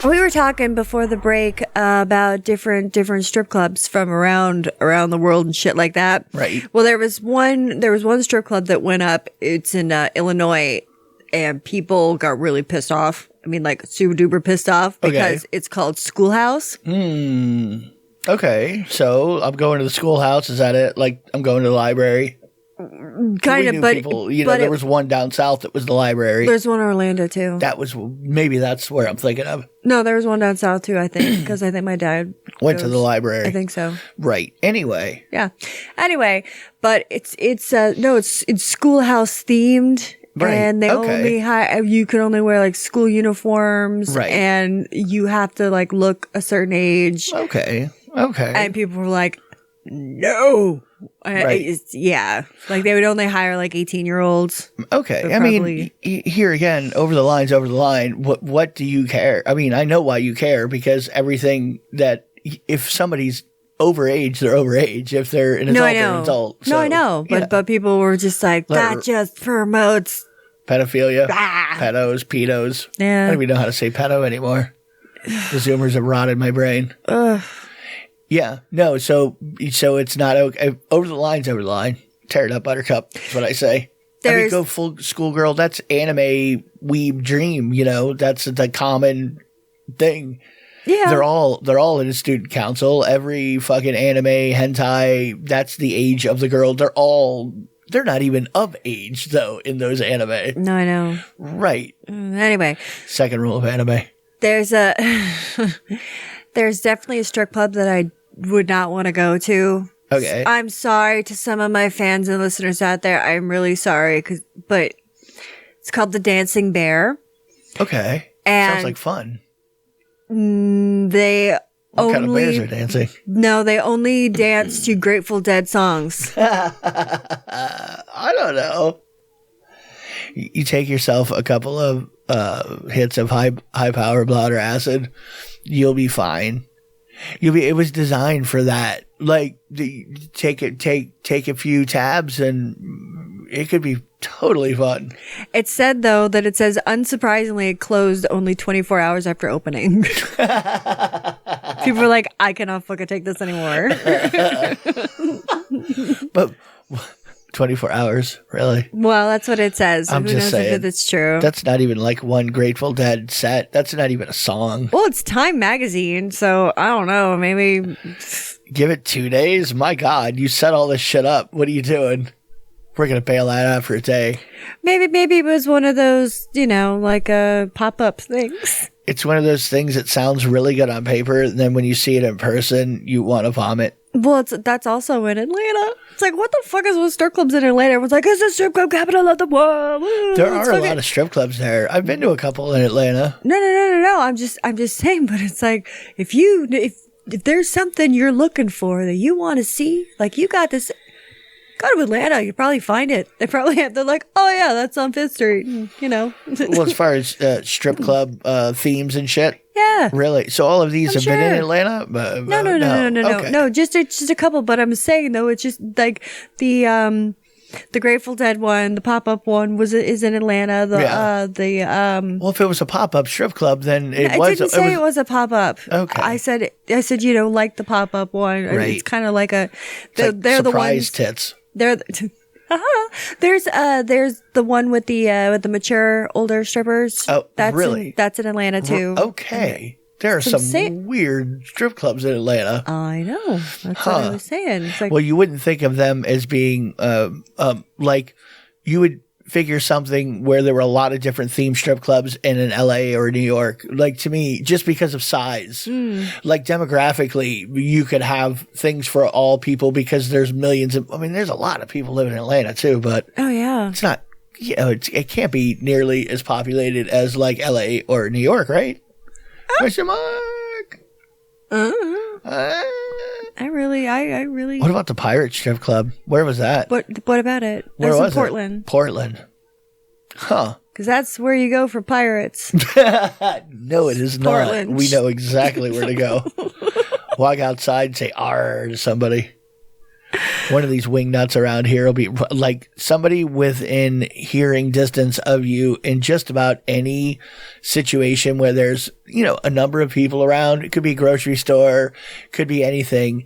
we were talking before the break about different strip clubs from around the world and shit like that. Right. Well, there was one strip club that went up. It's in Illinois, and people got really pissed off. I mean, like super duper pissed off because it's called Schoolhouse. Okay, so I'm going to the schoolhouse. Is that it? Like I'm going to the library. Kind of, but people, there was one down south that was the library. There's one in Orlando too. Maybe that's where I'm thinking of. No, there was one down south too. I think because I think my dad went to the library. I think so. Right. Anyway. Yeah. Anyway, but it's schoolhouse themed. Right. And they only you can only wear like school uniforms. Right. And you have to like look a certain age. Okay. And people were like, no. Right. Yeah. Like they would only hire like 18-year-olds. Okay. I mean, here again, over the line, what do you care? I mean, I know why you care, because everything that if somebody's overage, they're overage. If they're an adult, they're an adult. So, no, I know. But people were just like, that just promotes pedophilia, pedos. Yeah. I don't even know how to say pedo anymore. The Zoomers have rotted my brain. Yeah, no, so it's not okay. Over the line. Tear it up, buttercup, is what I say. I mean, go full schoolgirl. That's anime weeb dream, that's the common thing. Yeah. They're all in a student council. Every fucking anime, hentai, that's the age of the girl. They're not even of age, though, in those anime. No, I know. Right. Anyway. Second rule of anime. There's definitely a strip club that I would not want to go to. Okay. I'm sorry to some of my fans and listeners out there. I'm really sorry, but it's called the Dancing Bear. Okay. And sounds like fun. What kind of bears are dancing? No, they only dance to Grateful Dead songs. I don't know. You take yourself a couple of hits of high power blood or acid, you'll be fine. It was designed for that. Like, take a few tabs and it could be totally fun. It said though that it says unsurprisingly it closed only 24 hours after opening. People were like, I cannot fucking take this anymore. But 24 hours, really? Well, that's what it says. I'm Who just knows saying. if it's true? That's not even like one Grateful Dead set. That's not even a song. Well, it's Time magazine, so I don't know. Maybe Give it 2 days? My God, you set all this shit up. What are you doing? We're going to bail that out for a day. maybe it was one of those, like pop-up things. It's one of those things that sounds really good on paper, and then when you see it in person, you want to vomit. Well, that's also in Atlanta. It's like, what the fuck is with strip clubs in Atlanta? Everyone's like, it's the strip club capital of the world. Woo, There are a lot of strip clubs there. I've been to a couple in Atlanta. No. I'm just saying. But it's like, if there's something you're looking for that you want to see, like you got this. Go to Atlanta, you probably find it. They're like, oh yeah, that's on Fifth Street, Well, as far as strip club themes and shit. Yeah. Really? So all of these have been in Atlanta? No. Okay. No, just a couple. But I'm saying though, it's just like the Grateful Dead one, the pop-up one is in Atlanta. Well, if it was a pop-up strip club, then it was a pop-up. Okay. I said like the pop-up one. Right. It's kind of like they're surprise the ones. tits. They're there's the one with the mature older strippers. Oh, really? That's in Atlanta too. Okay. There are some weird strip clubs in Atlanta. I know. That's what I was saying. It's like, well, you wouldn't think of them as being like you would figure something where there were a lot of different themed strip clubs in an LA or New York. Like, to me, just because of size, like demographically, you could have things for all people because there's millions of, there's a lot of people living in Atlanta too, but oh yeah, it's not, it can't be nearly as populated as like LA or New York, right? Question mark. I really. What about the pirate strip club? Where was that? What about it? Where was in Portland. it? Portland. Huh. Because that's where you go for pirates. No, it is Portland. not. We know exactly where to go. Walk outside and say "arr" to somebody. One of these wingnuts around here will be like somebody within hearing distance of you in just about any situation where there's, a number of people around. It could be a grocery store, could be anything.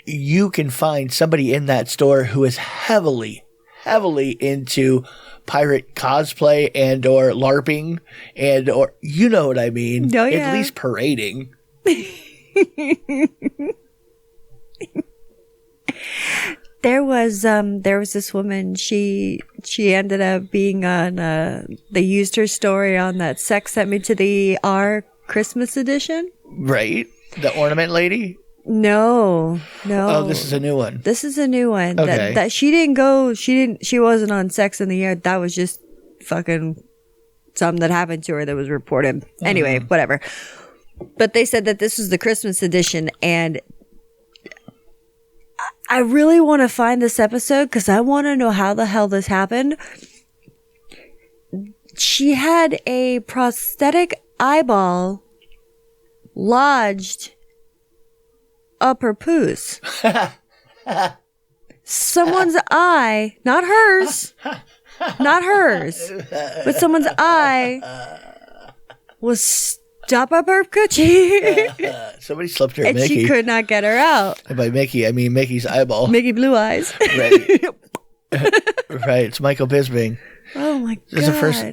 You can find somebody in that store who is heavily into pirate cosplay and or LARPing and or, you know what I mean? Oh, yeah. At least parading. There was this woman. She ended up being on. They used her story on that Sex Sent Me to the R Christmas edition. Right, the ornament lady. No. Oh, this is a new one. This is a new one. Okay. That she didn't go. She wasn't on Sex in the Air. That was just fucking something that happened to her that was reported. Anyway, whatever. But they said that this was the Christmas edition, and I really want to find this episode because I want to know how the hell this happened. She had a prosthetic eyeball lodged up her poos. Someone's eye, not hers, but someone's eye was up her coochie. Somebody slipped her a And Mickey. she could not get her out. And by Mickey, I mean Mickey's eyeball. Mickey Blue Eyes. Right. Right. It's Michael Bisping. Oh my God. There's the first,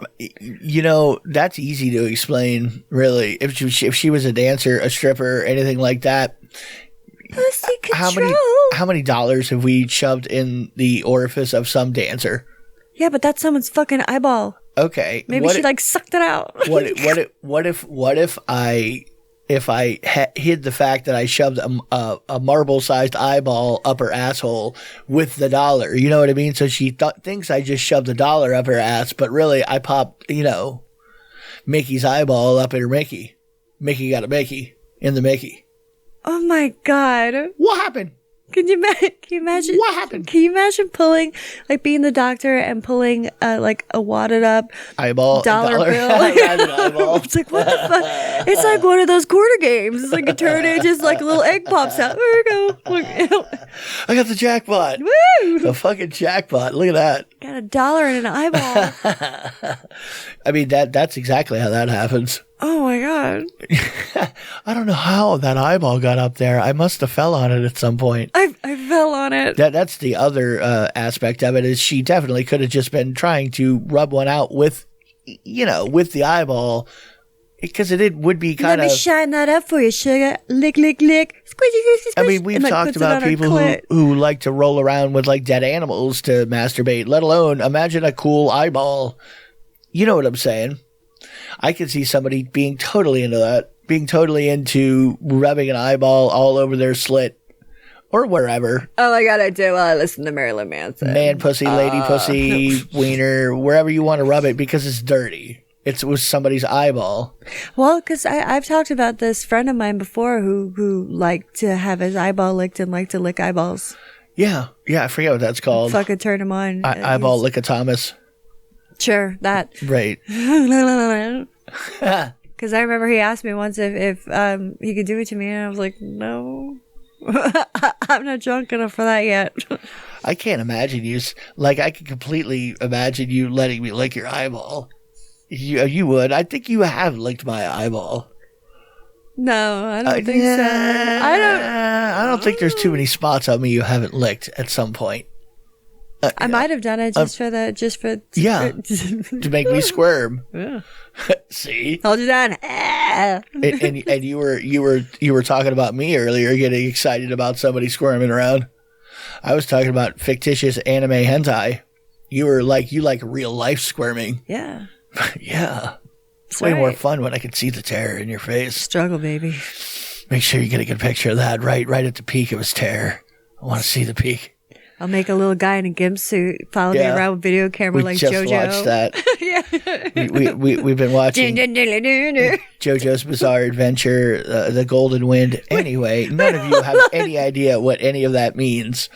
that's easy to explain, really. If she was a dancer, a stripper, anything like that. Pussy control. How many dollars have we shoved in the orifice of some dancer? Yeah, but that's someone's fucking eyeball. Okay. Maybe she sucked it out. What if I hid the fact that I shoved a marble-sized eyeball up her asshole with the dollar? You know what I mean? So she thinks I just shoved a dollar up her ass, but really I popped, Mickey's eyeball up in her Mickey. Mickey got a Mickey in the Mickey. Oh my God. What happened? Can you imagine? What happened? Can you imagine being the doctor and pulling a wadded up eyeball dollar bill? It's like, what the fuck? It's like one of those quarter games. It's like a turn, it just like a little egg pops out. There we go. I got the jackpot. Woo! The fucking jackpot. Look at that. Got $1 and an eyeball. I mean, that's exactly how that happens. Oh my God. I don't know how that eyeball got up there. I must have fell on it at some point. I fell on it. That's the other aspect of it, is she definitely could have just been trying to rub one out with the eyeball, because it would be kind of. Let me shine that up for you, sugar. Lick, lick, lick. Squishy, squishy, squishy. I mean, we've talked about people who like to roll around with like dead animals to masturbate, let alone imagine a cool eyeball. You know what I'm saying? I could see somebody being totally into that, being totally into rubbing an eyeball all over their slit or wherever. Oh my God, I do while I listen to Marilyn Manson. Man pussy, lady pussy, wiener, wherever you want to rub it, because it's dirty. It was somebody's eyeball. Well, because I've talked about this friend of mine before who liked to have his eyeball licked and liked to lick eyeballs. Yeah, I forget what that's called. Fucking turn him on. Eyeball lickotomus. Sure, that. Right. Because I remember he asked me once if he could do it to me, and I was like, no. I'm not drunk enough for that yet. I can't imagine you. Like, I can completely imagine you letting me lick your eyeball. You would. I think you have licked my eyeball. No, I don't think so. I don't think there's too many spots on me you haven't licked at some point. I might have done it to make me squirm. Yeah. See, hold you down. and you were talking about me earlier, getting excited about somebody squirming around. I was talking about fictitious anime hentai. You like real life squirming. Yeah. Yeah. It's way more fun when I can see the terror in your face. Struggle, baby. Make sure you get a good picture of that. Right at the peak of his terror. I want to see the peak. I'll make a little guy in a gimp suit follow me around with video camera like JoJo. We just watched that. Yeah. We've been watching JoJo's Bizarre Adventure, The Golden Wind. Anyway, none of you have any idea what any of that means.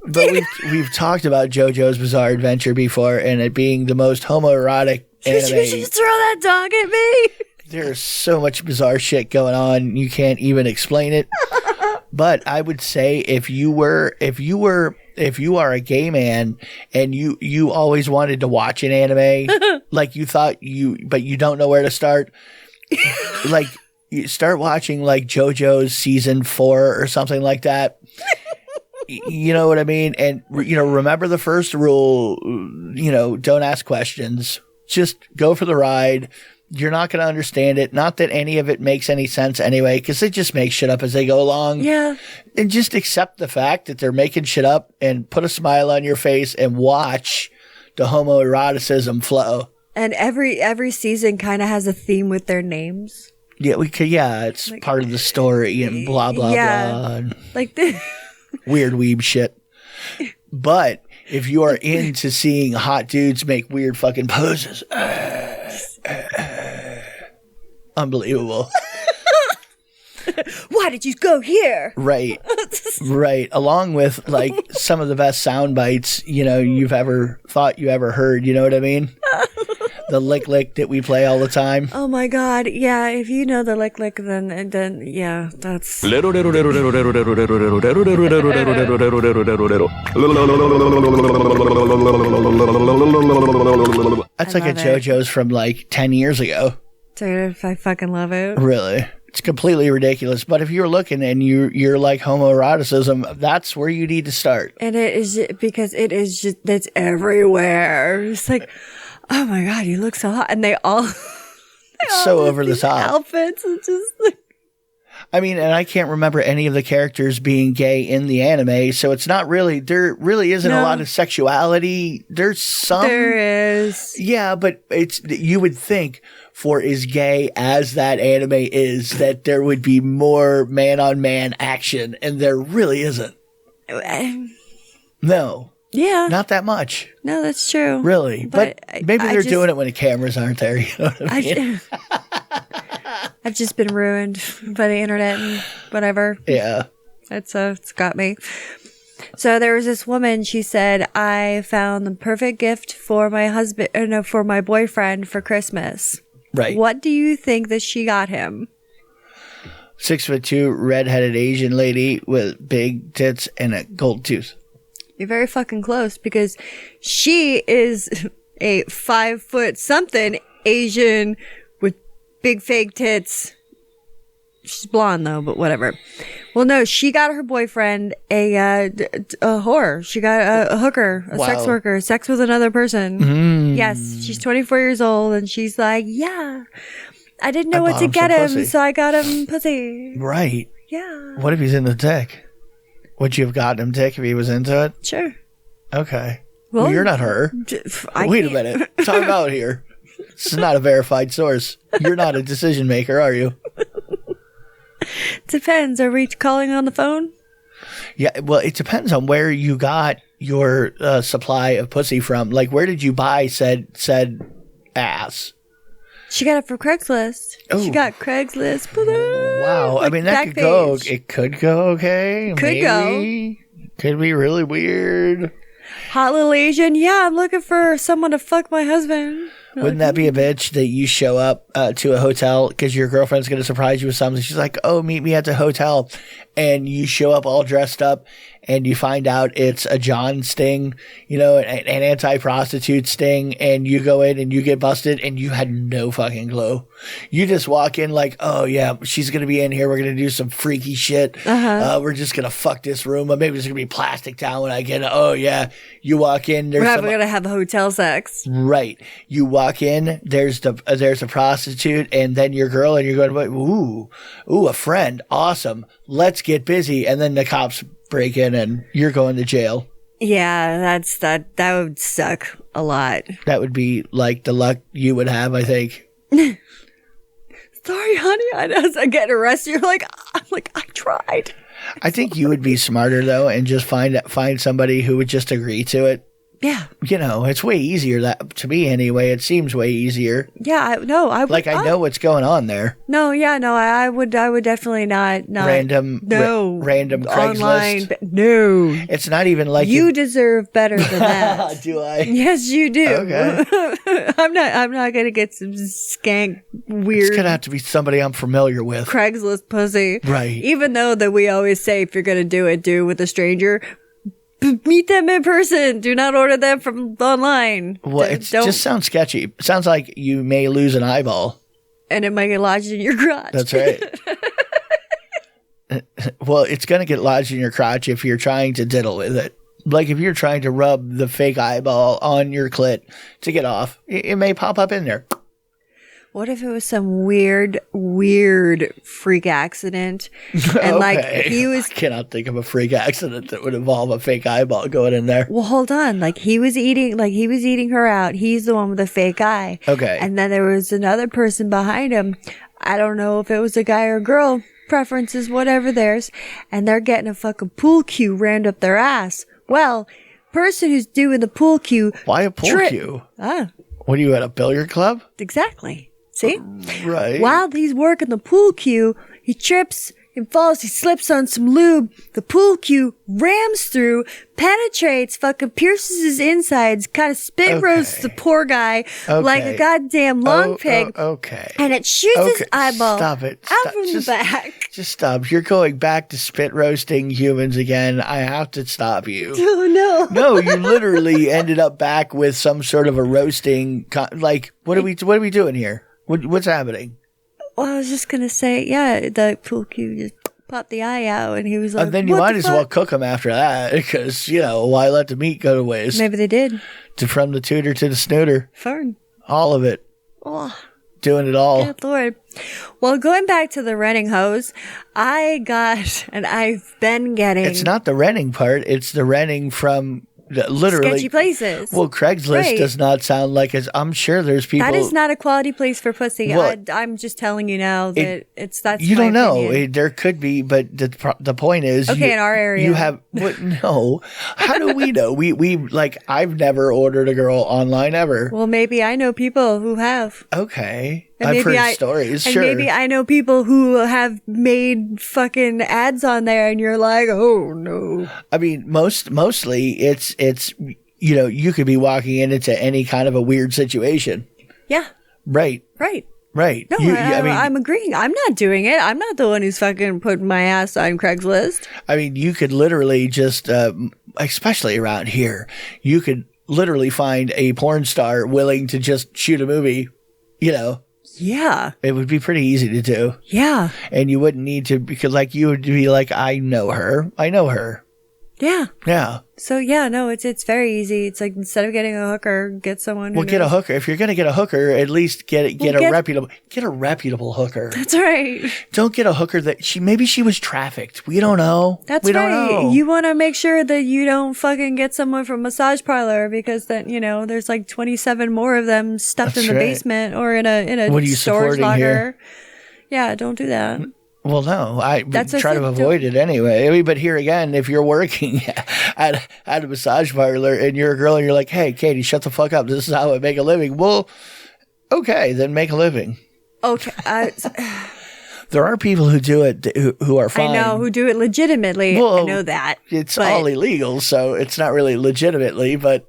But we've talked about JoJo's Bizarre Adventure before, and it being the most homoerotic anime. Did you throw that dog at me? There's so much bizarre shit going on, you can't even explain it. But I would say if you are a gay man and you always wanted to watch an anime, like you thought but you don't know where to start, like you start watching like JoJo's season 4 or something like that. You know what I mean? And remember the first rule, don't ask questions. Just go for the ride. You're not going to understand it. Not that any of it makes any sense anyway, because they just make shit up as they go along. Yeah. And just accept the fact that they're making shit up and put a smile on your face and watch the homoeroticism flow. And every season kind of has a theme with their names. Yeah, it's like, part of the story and blah, blah, blah. And like this. Weird weeb shit. But if you are into seeing hot dudes make weird fucking poses, unbelievable. Why did you go here? Right. Along with like some of the best sound bites, you've ever thought you ever heard. You know what I mean? The lick lick that we play all the time. Oh my God. Yeah. If you know the lick lick, then yeah, that's. That's like a JoJo's from like 10 years ago. Dude, I fucking love it. Really? It's completely ridiculous. But if you're looking and you're like homoeroticism, that's where you need to start. And it is because it's everywhere. It's like, oh my God, you look so hot. And they all so over the top outfits. It's just like, I mean, and I can't remember any of the characters being gay in the anime, so it's not really, there really isn't a lot of sexuality. There's some. There is. Yeah, but you would think for as gay as that anime is, that there would be more man-on-man action, and there really isn't. No. Yeah. Not that much. No, that's true. Really. But maybe they're doing it when the cameras aren't there. You know what I mean? I've just been ruined by the internet and whatever. Yeah. It's got me. So there was this woman, she said, I found the perfect gift for my for my boyfriend for Christmas. Right. What do you think that she got him? 6'2", redheaded Asian lady with big tits and a gold tooth. You're very fucking close because she is a 5 foot something Asian with big fake tits. She's blonde though, but whatever. Well, no, she got her boyfriend a whore. She got a hooker, a sex worker, sex with another person. Yes, she's 24 years old, and she's like, yeah, I didn't know what to get him, so I got him pussy. Right. Yeah. What if he's into dick? Would you have gotten him dick if he was into it? Sure. Okay. Well, you're not her. Wait a minute. Time out here. This is not a verified source. You're not a decision maker, are you? Depends. Are we calling on the phone? Yeah, well, it depends on where you got your supply of pussy from. Like, where did you buy said ass? She got it from Craigslist. Ooh. She got Craigslist. Wow. Like I mean, that could go. It could go okay. Could maybe. Could be really weird. Hot little Asian. Yeah, I'm looking for someone to fuck my husband. Wouldn't that be a bitch that you show up to a hotel because your girlfriend's going to surprise you with something? She's like, oh, meet me at the hotel. And you show up all dressed up and you find out it's a John sting, you know, an anti-prostitute sting. And you go in and you get busted and you had no fucking clue. You just walk in like, oh, yeah, she's going to be in here. We're going to do some freaky shit. We're just going to fuck this room. Maybe there's going to be plastic down when I get it. Oh, yeah. You walk in. We're going to have hotel sex. Right. You walk in, there's a prostitute and then your girl and you're going, ooh, a friend. Awesome. Let's get busy. And then the cops break in and you're going to jail. Yeah, that would suck a lot. That would be like the luck you would have, I think. Sorry, honey. I get arrested. I'm like, I tried. I think you would be smarter though and just find somebody who would just agree to it. Yeah. You know, it's way easier to me anyway. It seems way easier. Yeah, I know what's going on there. No, yeah, no, I would definitely not random Craigslist. Online, no. It's not even like you deserve better than that. Do I? Yes, you do. Okay. I'm not gonna get some skank weird. It's gonna have to be somebody I'm familiar with. Craigslist pussy, right? Even though that we always say if you're gonna do it with a stranger. Meet them in person. Do not order them from online. Well, it just sounds sketchy. It sounds like you may lose an eyeball. And it might get lodged in your crotch. That's right. Well, it's going to get lodged in your crotch if you're trying to diddle with it. Like if you're trying to rub the fake eyeball on your clit to get off, it may pop up in there. What if it was some weird freak accident? And okay. I cannot think of a freak accident that would involve a fake eyeball going in there. Well, hold on. He was eating her out. He's the one with the fake eye. Okay. And then there was another person behind him. I don't know if it was a guy or a girl. Preferences, whatever theirs. And they're getting a fucking pool cue rammed up their ass. Well, person who's doing the pool cue. Why a pool cue? What are you at a billiard club? Exactly. See? Right. While he's working the pool cue, he trips and falls. He slips on some lube. The pool cue rams through, penetrates, fucking pierces his insides, kind of spit roasts the poor guy like a goddamn long pig. Okay. And it shoots his eyeball out from the back. Just stop. You're going back to spit roasting humans again. I have to stop you. Oh, no. No, you literally ended up back with some sort of a roasting. What are we doing here? What's happening? Well, I was just going to say, yeah, the pool cue just popped the eye out, and he was like, and then you might as well cook him after that, because, why let the meat go to waste? Maybe they did. From the tutor to the snooter. Fun. All of it. Oh. Doing it all. Good Lord. Well, going back to the renting hose, I've been getting... It's not the renting part, it's the renting from... Literally sketchy places. Well, Craigslist does not sound like I'm sure there's people. That is not a quality place for pussy. I'm just telling you now that that's. You don't know. Opinion. There could be, but the point is, in our area, you have. No, how do we know? We I've never ordered a girl online ever. Well, maybe I know people who have. Okay. I've heard stories. And sure. maybe I know people who have made fucking ads on there, and you're like, oh no. I mean, mostly it's you could be walking into any kind of a weird situation. Yeah. Right. No, I'm agreeing. I'm not doing it. I'm not the one who's fucking putting my ass on Craigslist. I mean, you could literally just, especially around here, you could literally find a porn star willing to just shoot a movie, Yeah. It would be pretty easy to do. Yeah. And you wouldn't need to, because like you would be like, I know her. Yeah. Yeah. So yeah, no, it's very easy. It's like instead of getting a hooker, get someone. Well, get a hooker. If you're going to get a hooker, at least get a reputable hooker. That's right. Don't get a hooker that maybe she was trafficked. We don't know. That's we right. Don't know. You want to make sure that you don't fucking get someone from a massage parlor because then there's like 27 more of them stuffed in the basement or in a what are you storage locker. Here? Yeah, don't do that. Well, no, I That's try to avoid it anyway. I mean, but here again, if you're working at a massage parlor and you're a girl and you're like, hey, Katie, shut the fuck up. This is how I make a living. Well, okay, then make a living. Okay. There are people who do it who are fine. I know, who do it legitimately. Well, I know that. It's all illegal, so it's not really legitimately, but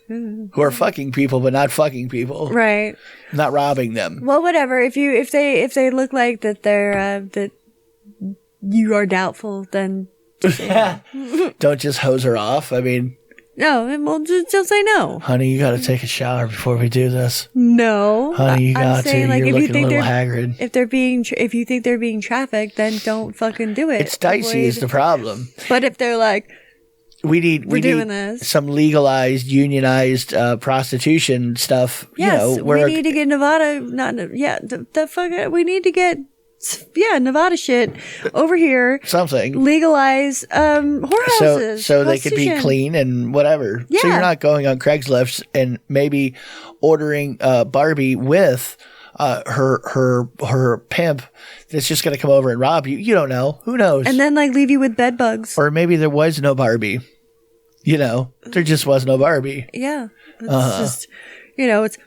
who are fucking people but not fucking people. Right. Not robbing them. Well, whatever. If they look like that they're that you are doubtful, then don't just hose her off. I mean, no. Well, just say no. Honey, you got to take a shower before we do this. No, honey, you got to. Like, you're looking a little haggard. If you think they're being trafficked, then don't fucking do it. It's dicey is the problem. But if they're like, we need some legalized, unionized prostitution stuff. Yes, we need to get Nevada. We need to get Nevada shit over here. Something legalize whorehouses. So they could be clean and whatever. Yeah. So you're not going on Craigslist and maybe ordering Barbie with her pimp that's just going to come over and rob you. You don't know. Who knows? And then leave you with bed bugs. Or maybe there was no Barbie. There just was no Barbie. Yeah. It's just, it's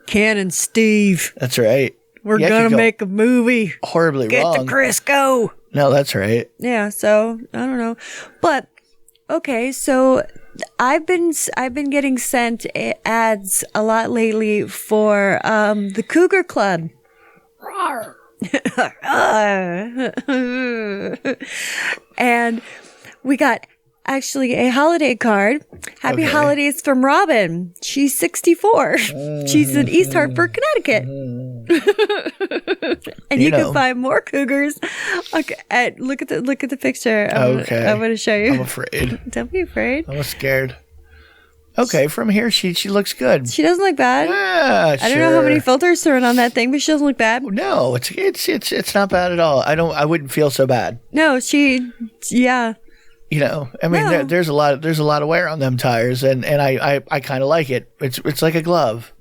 Ken and Steve. That's right. We're going to make a movie. Horribly wrong. Get the Crisco. No, that's right. Yeah. So I don't know. But okay. So I've been getting sent ads a lot lately for the Cougar Club. And we got actually a holiday card. Happy holidays from Robin. She's 64. She's in East Hartford, Connecticut. And you can find more cougars. Okay, look at the picture. I'm going to show you. I'm afraid. Don't be afraid. I'm scared. Okay, from here she looks good. She doesn't look bad. Yeah, I don't know how many filters are on that thing, but she doesn't look bad. No, it's not bad at all. I wouldn't feel so bad. No, yeah. I mean, there's a lot of wear on them tires, and I kind of like it. It's like a glove,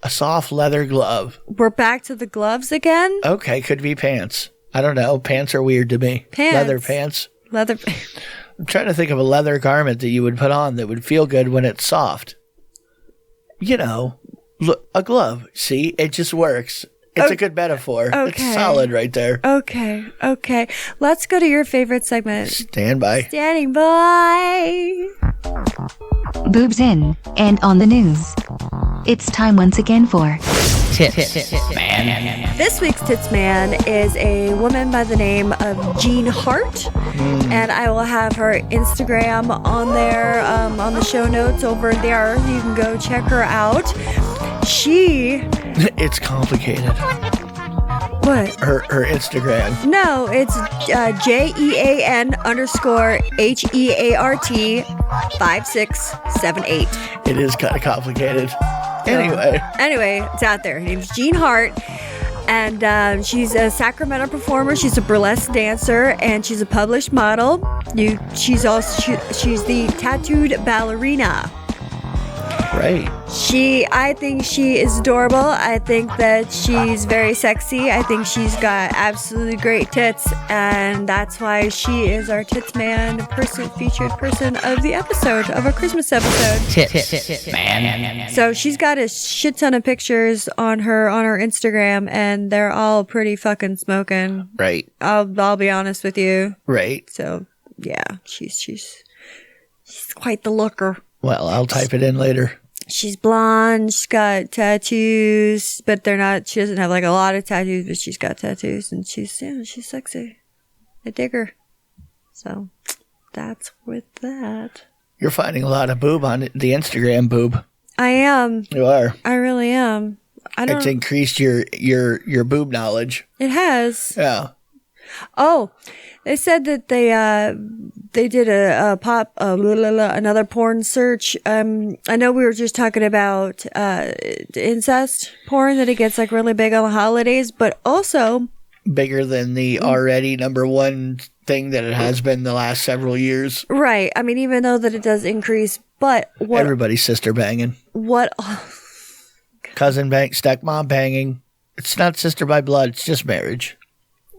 a soft leather glove. We're back to the gloves again. Okay, could be pants. I don't know. Pants are weird to me. Leather pants. I'm trying to think of a leather garment that you would put on that would feel good when it's soft. Look, a glove. See, it just works. It's a good metaphor. Okay. It's solid right there. Okay. Let's go to your favorite segment. Standing by. Boobs in and on the news. It's time once again for Tits Man. This week's Tits Man is a woman by the name of Jean Hart, and I will have her Instagram on there, on the show notes over there. You can go check her out. It's complicated. What? Her Instagram. No, it's JEAN_HEART 5678. It is kind of complicated. Anyway, it's out there. Her name's Jean Hart, and she's a Sacramento performer. She's a burlesque dancer, and she's a published model. She's the tattooed ballerina. Right. I think she is adorable. I think that she's very sexy. I think she's got absolutely great tits, and that's why she is our Tits Man featured person of the episode, of our Christmas episode. Tits Man. So she's got a shit ton of pictures on her Instagram, and they're all pretty fucking smoking. Right. I'll be honest with you. Right. So yeah, she's quite the looker. Well, I'll type it in later. She's blonde. She's got tattoos, but they're not. She doesn't have a lot of tattoos, but she's got tattoos, and she's sexy. I dig her. So that's with that. You're finding a lot of boob on the Instagram boob. I am. You are. I really am. It's increased your boob knowledge. It has. Yeah. Oh, they said that they did another porn search. I know we were just talking about incest porn, that it gets like really big on the holidays, but also bigger than the already number one thing that it has been the last several years. Right. I mean, even though that it does increase, but what everybody's sister banging. What cousin bang, stepmom banging. It's not sister by blood, it's just marriage.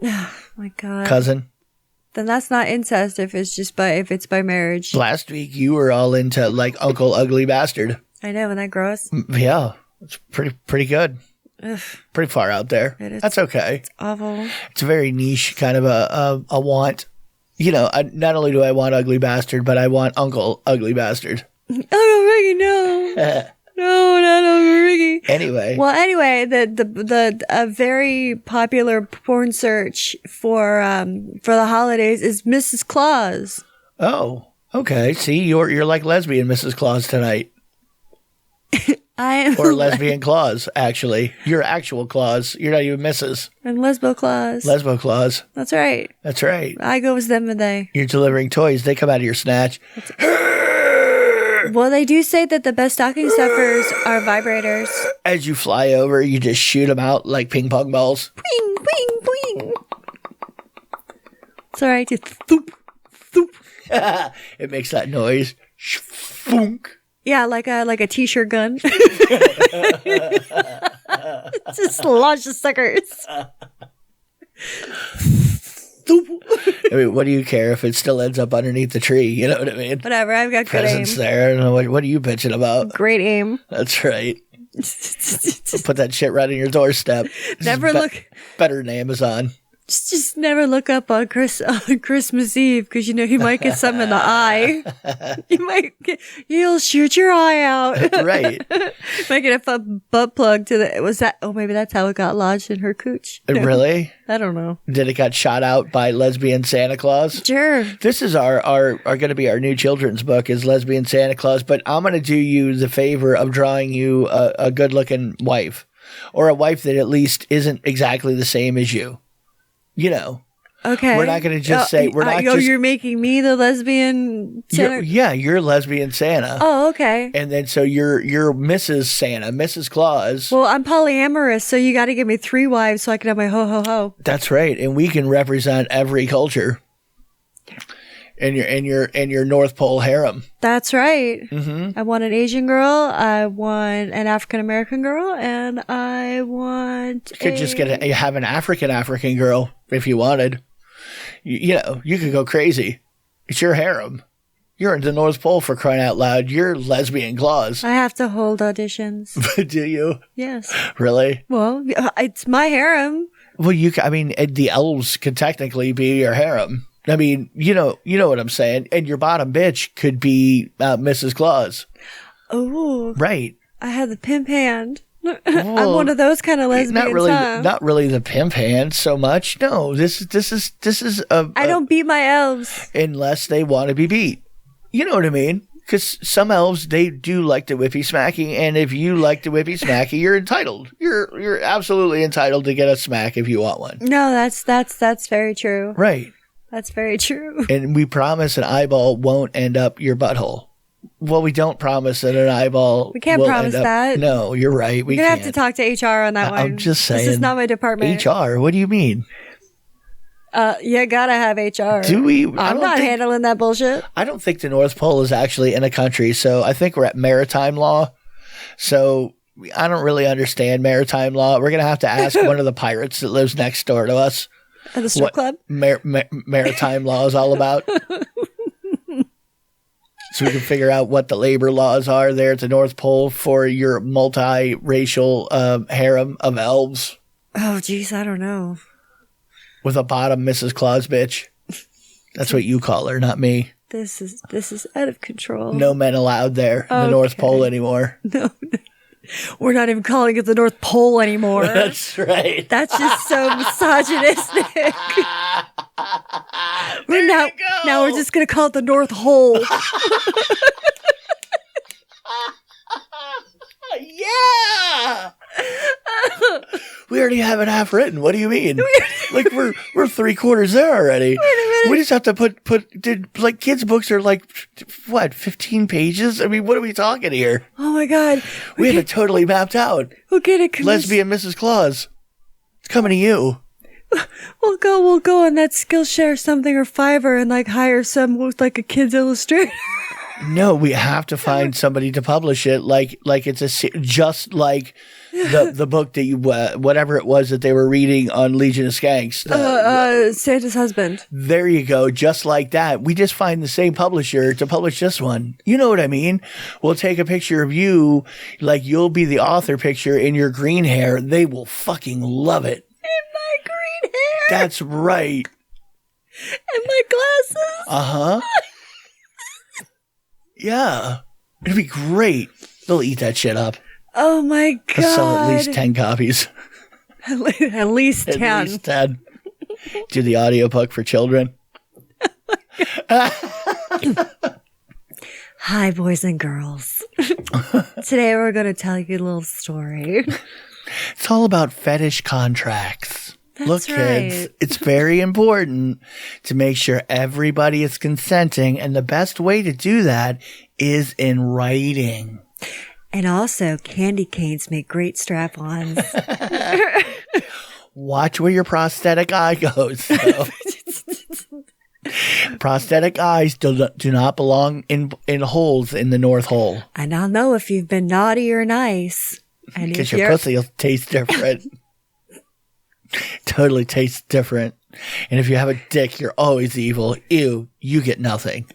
Oh my God. Cousin. Then that's not incest if it's by marriage. Last week you were all into like Uncle Ugly Bastard. I know, isn't that gross? Yeah. It's pretty good. Ugh. Pretty far out there. It is. That's okay. It's awful. It's a very niche kind of a want. You know, not only do I want Ugly Bastard, but I want Uncle Ugly Bastard. Oh, Ricky, no. No, not Uncle Ricky. Anyway. Well, anyway, the very popular porn search for the holidays is Mrs. Claus. Oh, okay. See, you're like lesbian Mrs. Claus tonight. I am. Or lesbian Claus, actually. You're actual Claus. You're not even Mrs. I'm Lesbo Claus. Lesbo Claus. That's right. That's right. I go with them and they. You're delivering toys. They come out of your snatch. Well, they do say that the best stocking stuffers are vibrators. As you fly over, you just shoot them out like ping pong balls. Boing, boing, boing. It's all right. Just thoop, thoop. It makes that noise. Funk. Yeah, like a t-shirt gun. Just launch the suckers. I mean, what do you care if it still ends up underneath the tree? You know what I mean? Whatever, I've got good aim. Presents there. I don't know, what are you bitching about? Great aim. That's right. Put that shit right on your doorstep. Never look better than Amazon. Just never look up on Christmas Eve, because you know you might get something in the eye. You'll shoot your eye out. Right. Might get a butt plug to the. Maybe that's how it got lodged in her cooch. Really? I don't know. Did it got shot out by lesbian Santa Claus? Sure. This is our going to be our new children's book is Lesbian Santa Claus, but I'm going to do you the favor of drawing you a good looking wife, or a wife that at least isn't exactly the same as you. You know. Okay. We're not going to just say we're not. You're making me the lesbian Santa. You're lesbian Santa. Oh, okay. And then so you're Mrs. Santa, Mrs. Claus. Well, I'm polyamorous, so you got to give me 3 wives so I can have my ho ho ho. That's right, and we can represent every culture. In your North Pole harem. That's right. Mm-hmm. I want an Asian girl. I want an African American girl, and I want. You could just have an African girl if you wanted. You know, you could go crazy. It's your harem. You're in the North Pole, for crying out loud. You're lesbian Claus. I have to hold auditions. Do you? Yes. Really? Well, it's my harem. Well, the elves could technically be your harem. I mean, you know what I'm saying. And your bottom bitch could be Mrs. Claus. Oh, right. I have the pimp hand. I'm one of those kind of lesbians. Not really the pimp hand so much. No, this is I don't beat my elves unless they want to be beat. You know what I mean? Because some elves, they do like the whippy smacky, and if you like the whippy smacky, you're entitled. You're absolutely entitled to get a smack if you want one. No, that's very true. Right. That's very true. And we promise an eyeball won't end up your butthole. Well, we don't promise that an eyeball. We can't promise that. No, you're right. We're gonna have to talk to HR on that one. I'm just saying. This is not my department. HR? What do you mean? You gotta have HR. Do we? I'm not handling that bullshit. I don't think the North Pole is actually in a country, so I think we're at maritime law. So I don't really understand maritime law. We're gonna have to ask one of the pirates that lives next door to us. At the strip club? Maritime law is all about. So we can figure out what the labor laws are there at the North Pole for your multiracial harem of elves. Oh, geez, I don't know. With a bottom Mrs. Claus bitch. That's what you call her, not me. This is out of control. No men allowed there in the North Pole anymore. No. We're not even calling it the North Pole anymore. That's right. That's just so misogynistic. Now we're just going to call it the North Hole. Yeah! We already have it half written. What do you mean? Like we're 3/4 there already. Wait a minute. We just have to put kids' books are like what 15 pages. I mean, what are we talking here? Oh my God. We had it totally mapped out. We'll get a Lesbian Mrs. Claus. It's coming to you. We'll go on that Skillshare something or Fiverr and like hire some with like a kid's illustrator. No, we have to find somebody to publish it. Like it's just like the book that you whatever it was that they were reading on Legion of Skanks. Santa's husband. There you go. Just like that. We just find the same publisher to publish this one. You know what I mean? We'll take a picture of you, like you'll be the author picture in your green hair. They will fucking love it. In my green hair. That's right. And my glasses. Uh-huh. Yeah. It'd be great. They'll eat that shit up. Oh my God. I'll sell at least 10 copies. At least 10. At least 10. Do the audiobook for children. Hi, boys and girls. Today we're going to tell you a little story. It's all about fetish contracts. That's Look, kids, right. it's very important to make sure everybody is consenting, and the best way to do that is in writing. And also, candy canes make great strap-ons. Watch where your prosthetic eye goes. So. Prosthetic eyes do not belong in holes in the North Hole. And I'll know if you've been naughty or nice. And Because if your pussy will taste different. Totally tastes different. And if you have a dick, you're always evil. Ew, you get nothing.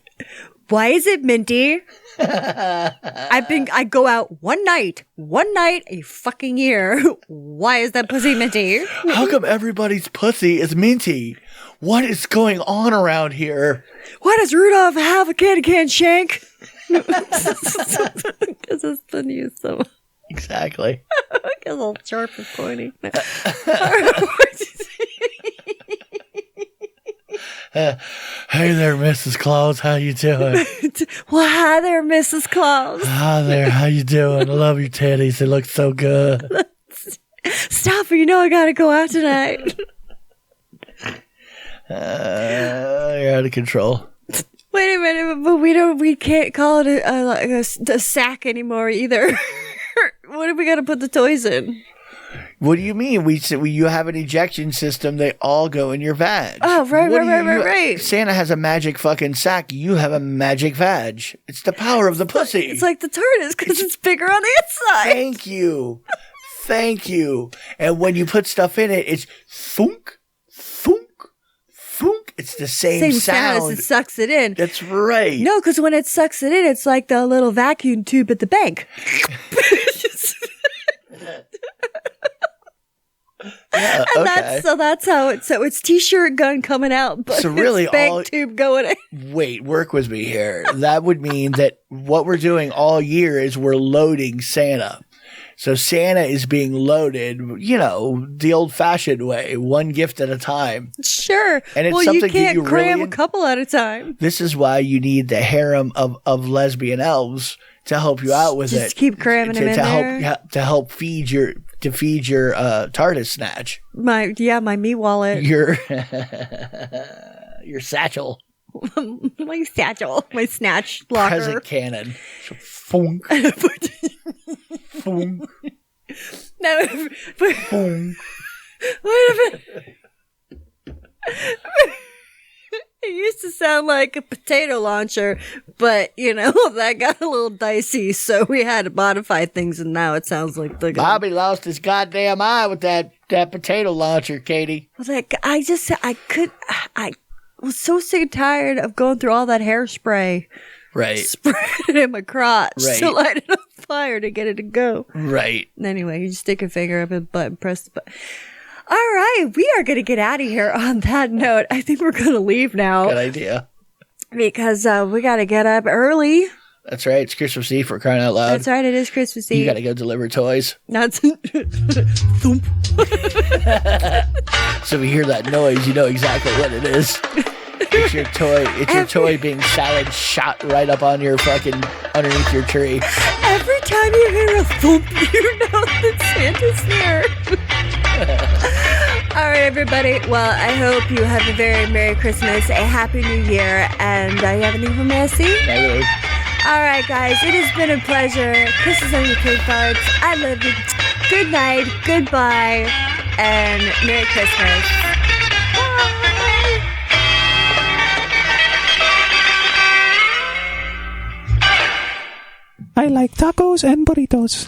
Why is it minty? I go out one night a fucking year. Why is that pussy minty? How come everybody's pussy is minty? What is going on around here? Why does Rudolph have a candy can shank? Because it's been used so much. Exactly. Because all sharp and pointy. Hey there, Mrs. Claus. How you doing? Well, hi there, Mrs. Claus. Hi there. How you doing? I love your titties. They look so good. Stop it. You know I gotta go out tonight. You're out of control. Wait a minute, but we can't call it a sack anymore either. What do we gotta put the toys in? What do you mean? You have an ejection system. They all go in your vag. Oh, right. Santa has a magic fucking sack. You have a magic vag. It's the power of the pussy. It's like the TARDIS because it's bigger on the inside. Thank you. And when you put stuff in it, it's thunk, thunk, thunk. It's the same sound. As it sucks it in. That's right. No, because when it sucks it in, it's like the little vacuum tube at the bank. Yeah, and okay. that's how it's. So it's t-shirt gun coming out, but so really it's bank tube going in. Wait, work with me here. That would mean that what we're doing all year is we're loading Santa. So Santa is being loaded, the old-fashioned way, one gift at a time. Sure. And it's well, something you can't that you cram really a couple at a time. This is why you need the harem of lesbian elves to help you out with it. Just keep cramming them in there. To help feed your TARDIS snatch. My me wallet. Your satchel. My satchel. My snatch locker. Present cannon. So, funk. Funk. No, but Funk. wait a minute. It used to sound like a potato launcher, but that got a little dicey, so we had to modify things, and now it sounds like the Bobby lost his goddamn eye with that potato launcher, Katie. I was so sick and tired of going through all that hairspray. Right. Spraying it in my crotch to Right. light it on fire to get it to go. Right. Anyway, you just stick a finger up his butt and press the button. All right, we are going to get out of here on that note. I think we're going to leave now. Good idea. Because we got to get up early. That's right. It's Christmas Eve for crying out loud. That's right, it is Christmas Eve. You got to go deliver toys. Not thump. So if you hear that noise, you know exactly what it is. It's your toy. It's your toy being salad shot right up on your fucking underneath your tree. Every time you hear a thump, you know that Santa's here. All right, everybody. Well, I hope you have a very Merry Christmas, a Happy New Year, and you have anything for me, I see? Negative. All right, guys. It has been a pleasure. Kisses on your cake farts. I love you. Good night. Goodbye. And Merry Christmas. Bye. I like tacos and burritos.